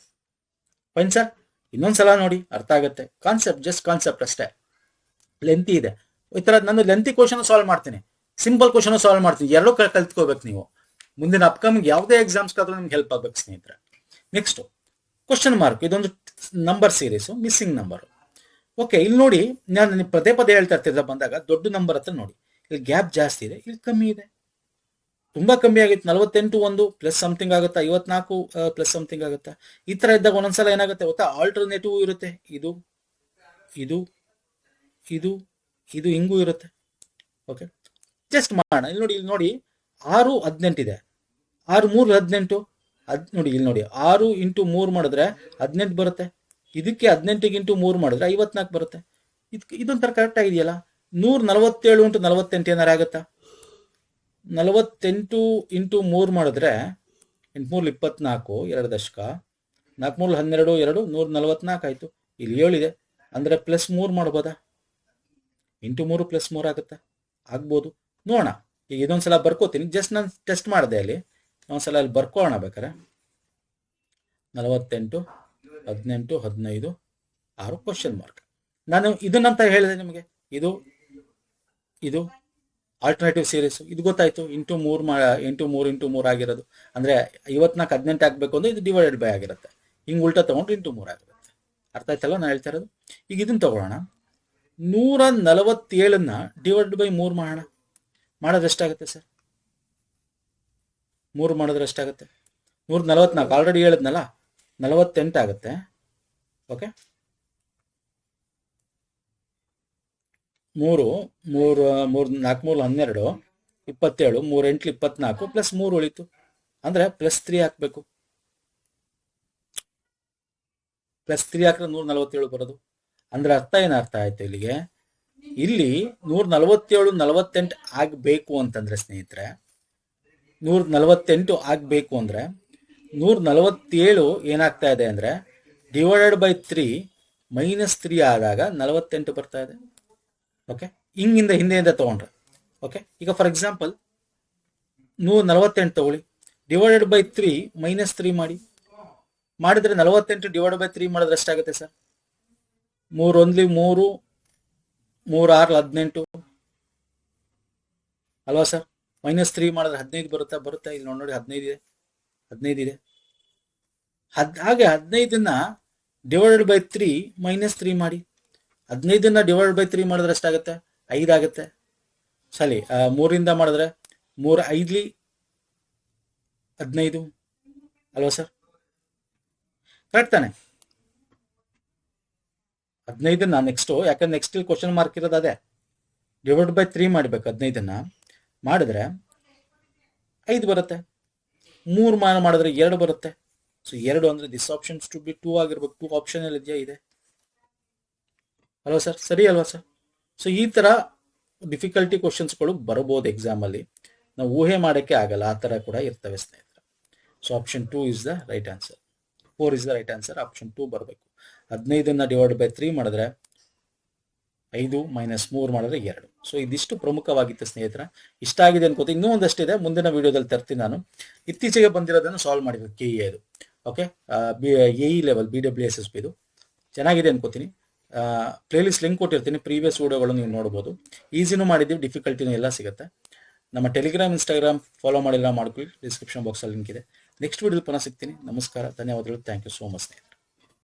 fine sir. ಇನ್ನೊಂದ್ಸಲ ನೋಡಿ, ಅರ್ಥ ಆಗುತ್ತೆ. ಕಾನ್ಸೆಪ್ಟ್, ಜಸ್ಟ್ ಕಾನ್ಸೆಪ್ಟ್ ಅಷ್ಟೇ. ಲೆಂತಿ ಇದೆ. ಈ ತರ ನಾನು ಲೆಂತಿ ಕ್ವಶನ್ ಸಾಲ್ವ್ ಮಾಡ್ತೀನಿ, ಸಿಂಪಲ್ ಕ್ವಶನ್ ಸಾಲ್ವ್ ಮಾಡ್ತೀನಿ. ಎರಡೂ ಕಲ್ತ್ಕೋಬೇಕು ನೀವು. ಮುಂದಿನ ಅಪ್ಕಮಿಂಗ್ ಯಾವುದೇ ಎಕ್ಸಾಮ್ಸ್ಗಾದ್ರೂ ನಿಮ್ಗೆ ಹೆಲ್ಪ್ ಆಗ್ಬೇಕು ಸ್ನೇಹಿತರೆ. ನೆಕ್ಸ್ಟ್ ಕ್ವಶನ್ ಮಾರ್ಕ್, ಇದೊಂದು number series, missing number. Okay, ಇಲ್ಲಿ ನೋಡಿ, ನಾನು ಪದೇ ಪದೇ ಹೇಳ್ತಾ ಇರ್ತಿದ್ದ ಬಂದಾಗ ದೊಡ್ಡ ನಂಬರ್ ಹತ್ರ ನೋಡಿ, ಇಲ್ಲಿ ಗ್ಯಾಪ್ ಜಾಸ್ತಿ ಇದೆ, ಇಲ್ಲಿ ಕಮ್ಮಿ ಇದೆ. ತುಂಬಾ ಕಮ್ಮಿ ಆಗಿತ್ತು. 48 1 ಪ್ಲಸ್ ಸಮಥಿಂಗ್ ಆಗುತ್ತಾ, 54 ಪ್ಲಸ್ ಸಮಥಿಂಗ್ ಆಗುತ್ತಾ. ಈ ತರ ಇದ್ದಾಗ ಒಂದೊಂದ್ಸಲ ಏನಾಗುತ್ತೆ ಗೊತ್ತಾ? ಆಲ್ಟರ್ನೇಟಿವ್ ಇರುತ್ತೆ. ಇದು ಇದು ಇದು ಇದು ಹಿಂಗೂ ಇರುತ್ತೆ. ಓಕೆ, ಜಸ್ಟ್ ಮಾಡೋಣ. ಇಲ್ಲಿ ನೋಡಿ 6 18 ಇದೆ. 6 3 18. ನೋಡಿ ಇಲ್ಲಿ ನೋಡಿ, 6 ಇಂಟು 3 ಮಾಡಿದ್ರೆ 18 ಬರುತ್ತೆ. ಇದಕ್ಕೆ 18 ಇಂಟು 3 ಮಾಡಿದ್ರೆ 54 ಬರುತ್ತೆ. ಇದೊಂಥರ ಕರೆಕ್ಟ್ ಆಗಿದೆಯಲ್ಲ. 147 ಇಂಟು 48 ಏನಾರ ಆಗುತ್ತಾ? 48 ಇಂಟು 3 ಮಾಡಿದ್ರೆ 8 24, 2 ದಶಕ, 4 12 2 144 ಆಯ್ತು. ಇಲ್ಲಿ 7 ಇದೆ ಅಂದ್ರೆ ಪ್ಲಸ್ 3 ಮಾಡ್ಬೋದಾ? ಇಂಟು 3 ಪ್ಲಸ್ 3 ಆಗುತ್ತಾ? ಆಗ್ಬೋದು. ನೋಡೋಣ. ಈಗ ಇದೊಂದ್ಸಲ ಬರ್ಕೋತೀನಿ, ಜಸ್ಟ್ ನಾನು ಟೆಸ್ಟ್ ಮಾಡಿದೆ. ಅಲ್ಲಿ ಒಂದ್ಸಲ ಅಲ್ಲಿ ಬರ್ಕೋಣ ಬೇಕಾರೆ. 48 18 15 6 ಕ್ವಶನ್ ಮಾರ್ಕ್. ನಾನು ಇದನ್ನಂತ ಹೇಳಿದೆ ನಿಮಗೆ. ಇದು ಆಲ್ಟರ್ನೇಟಿವ್ ಸೀರೀಸ್. ಇದು ಗೊತ್ತಾಯ್ತು. ಇಂಟು 3 ಆಗಿರೋದು ಅಂದ್ರೆ 54 18 ಆಗ್ಬೇಕು ಅಂದ್ರೆ ಇದು ಡಿವೈಡೆಡ್ ಬೈ ಆಗಿರುತ್ತೆ. ಹಿಂಗ್ ಉಲ್ಟಾ ತಗೊಂಡ್ರೆ ಇಂಟು 3 ಆಗಿರುತ್ತೆ. ಅರ್ಥ ಆಯ್ತಲ್ಲ ನಾನು ಹೇಳ್ತಾ ಇರೋದು? ಈಗ ಇದನ್ನ ತಗೊಳ್ಳೋಣ. 147ನ್ನ ಡಿವೈಡ್ ಬೈ 3 ಮಾಡೋಣ. ಮಾಡೋದು ಎಷ್ಟಾಗುತ್ತೆ ಸರ್? 3 ಮಾಡಿದ್ರೆ ಎಷ್ಟಾಗುತ್ತೆ? 144 ಆಲ್ರೆಡಿ ಹೇಳಿದ್ನಲ್ಲ, 48 ಆಗುತ್ತೆ. ಓಕೆ, 3 4 12 27 3 8 24 ಪ್ಲಸ್ 3 ಉಳಿತು ಅಂದ್ರೆ ಪ್ಲಸ್ 3 ಹಾಕ್ಬೇಕು. ಪ್ಲಸ್ 3 ಹಾಕಿದ್ರೆ 147 ಬರೋದು. ಅಂದ್ರೆ ಅರ್ಥ ಏನರ್ಥ ಆಯ್ತು ಇಲ್ಲಿಗೆ? ಇಲ್ಲಿ 147 48 ಆಗ್ಬೇಕು ಅಂತಂದ್ರೆ ಸ್ನೇಹಿತರೆ 148 ಆಗಬೇಕು ಅಂದರೆ 147 ಏನಾಗ್ತಾ ಇದೆ ಅಂದರೆ ಡಿವೈಡೆಡ್ ಬೈ 3 -3 ಆದಾಗ 48 ಬರ್ತಾ ಇದೆ. ಓಕೆ, ಹಿಂದೆಯಿಂದ ತಗೊಂಡ್ರೆ ಓಕೆ. ಈಗ ಫಾರ್ ಎಕ್ಸಾಂಪಲ್ 148 ತಗೊಳ್ಳಿ, ಡಿವೈಡೆಡ್ ಬೈ 3 -3 ಮಾಡಿದ್ರೆ 48 ಡಿವೈಡ್ ಬೈ 3 ಮಾಡಿದ್ರೆ ಎಷ್ಟಾಗುತ್ತೆ ಸರ್? 3 1 3 3 6 18 ಅಲ್ವಾ ಸರ್? -3 ಮಾಡಿದ್ರೆ 15 ಬರುತ್ತಾ? ಇಲ್ಲಿ ನೋಡಿ 15 ಇದೆ. ಹಾಗೆ 15ನ್ನ ಡಿವೈಡೆಡ್ ಬೈ 3 -3 ಮಾಡಿ. 15ನ್ನ ಡಿವೈಡ್ ಬೈ 3 ಮಾಡಿದ್ರೆ ಎಷ್ಟಾಗುತ್ತೆ? 5 ಆಗುತ್ತೆ. ಸರಿ, 3ರಿಂದ ಮಾಡಿದ್ರೆ 3 5 15 ಅಲ್ವಾ ಸರ್? ಕರೆಕ್ಟ್ ತಾನೆ? 15ನ್ನ ಯಾಕಂದ್ರೆ ನೆಕ್ಸ್ಟ್ ಕ್ವಶನ್ ಮಾರ್ಕ್ ಇರೋದು ಅದೇ. ಡಿವೈಡ್ ಬೈ 3 ಮಾಡಬೇಕು. 15ನ್ನ ಮಾಡಿದ್ರೆ 5 ಬರುತ್ತೆ. 3 ಮಾಡಿದ್ರೆ 2 ಬರುತ್ತೆ. ಸೊ 2 ಅಂದ್ರೆ ದಿಸ್ ಆಪ್ಷನ್ಸ್ ಟು ಬಿ 2 ಆಗಿರ್ಬೇಕು. 2 ಆಪ್ಷನ್ ಎಲ್ಲ ಇದೆಯಾ? ಅಲ್ವಾ ಸರ್? ಸರಿ ಅಲ್ವಾ ಸರ್? ಸೊ ಈ ತರ ಡಿಫಿಕಲ್ಟಿ ಕ್ವಶನ್ಸ್ಗಳು ಬರಬಹುದು ಎಕ್ಸಾಮ್ ಅಲ್ಲಿ. ನಾವು ಊಹೆ ಮಾಡೋಕ್ಕೆ ಆಗಲ್ಲ, ಆ ತರ ಕೂಡ ಇರ್ತವೆ ಸ್ನೇಹಿತರೆ. So option 2 is the right answer. 4 is the right answer. Option 2 ಬರಬೇಕು. 15ನ್ನ ಡಿವೈಡ್ ಬೈ 3 ಮಾಡಿದ್ರೆ 5 -3 ಮಾಡಿದ್ರೆ 2. ಸೊ ಇದಿಷ್ಟು ಪ್ರಮುಖವಾಗಿತ್ತು ಸ್ನೇಹಿತರೆ. ಇಷ್ಟ ಆಗಿದೆ ಅನ್ಕೋತೀನಿ. ಇನ್ನೂ ಒಂದಷ್ಟಿದೆ, ಮುಂದಿನ ವಿಡಿಯೋದಲ್ಲಿ ತರ್ತೀನಿ ನಾನು. ಇತ್ತೀಚೆಗೆ ಬಂದಿರೋದನ್ನು ಸಾಲ್ವ್ ಮಾಡಿದ್ರು KE ಅದು. ಓಕೆ, AE ಲೆವೆಲ್ BWSSB ಇದು ಚೆನ್ನಾಗಿದೆ ಅನ್ಕೋತೀನಿ. ಪ್ಲೇಲಿಸ್ಟ್ ಲಿಂಕ್ ಕೊಟ್ಟಿರ್ತೀನಿ, ಪ್ರೀವಿಯಸ್ ವಿಡಿಯೋಗಳು ನೀವು ನೋಡ್ಬೋದು. ಈಸಿನೂ ಮಾಡಿದ್ದೀವಿ, ಡಿಫಿಕಲ್ಟಿನೂ ಎಲ್ಲ ಸಿಗುತ್ತೆ. ನಮ್ಮ ಟೆಲಿಗ್ರಾಮ್, ಇನ್ಸ್ಟಾಗ್ರಾಮ್ ಫಾಲೋ ಮಾಡಿಲ್ಲ ಮಾಡ್ಕೊಳ್ಳಿ, ಡಿಸ್ಕ್ರಿಪ್ಷನ್ ಬಾಕ್ಸಲ್ಲಿ ಲಿಂಕ್ ಇದೆ. ನೆಕ್ಸ್ಟ್ ವಿಡಿಯೋದಲ್ಲಿ ಪುನಃ ಸಿಗ್ತೀನಿ. ನಮಸ್ಕಾರ, ಧನ್ಯವಾದಗಳು. ಥ್ಯಾಂಕ್ ಯು ಸೋ ಮಚ್ ಸ್ನೇಹಿತರೆ.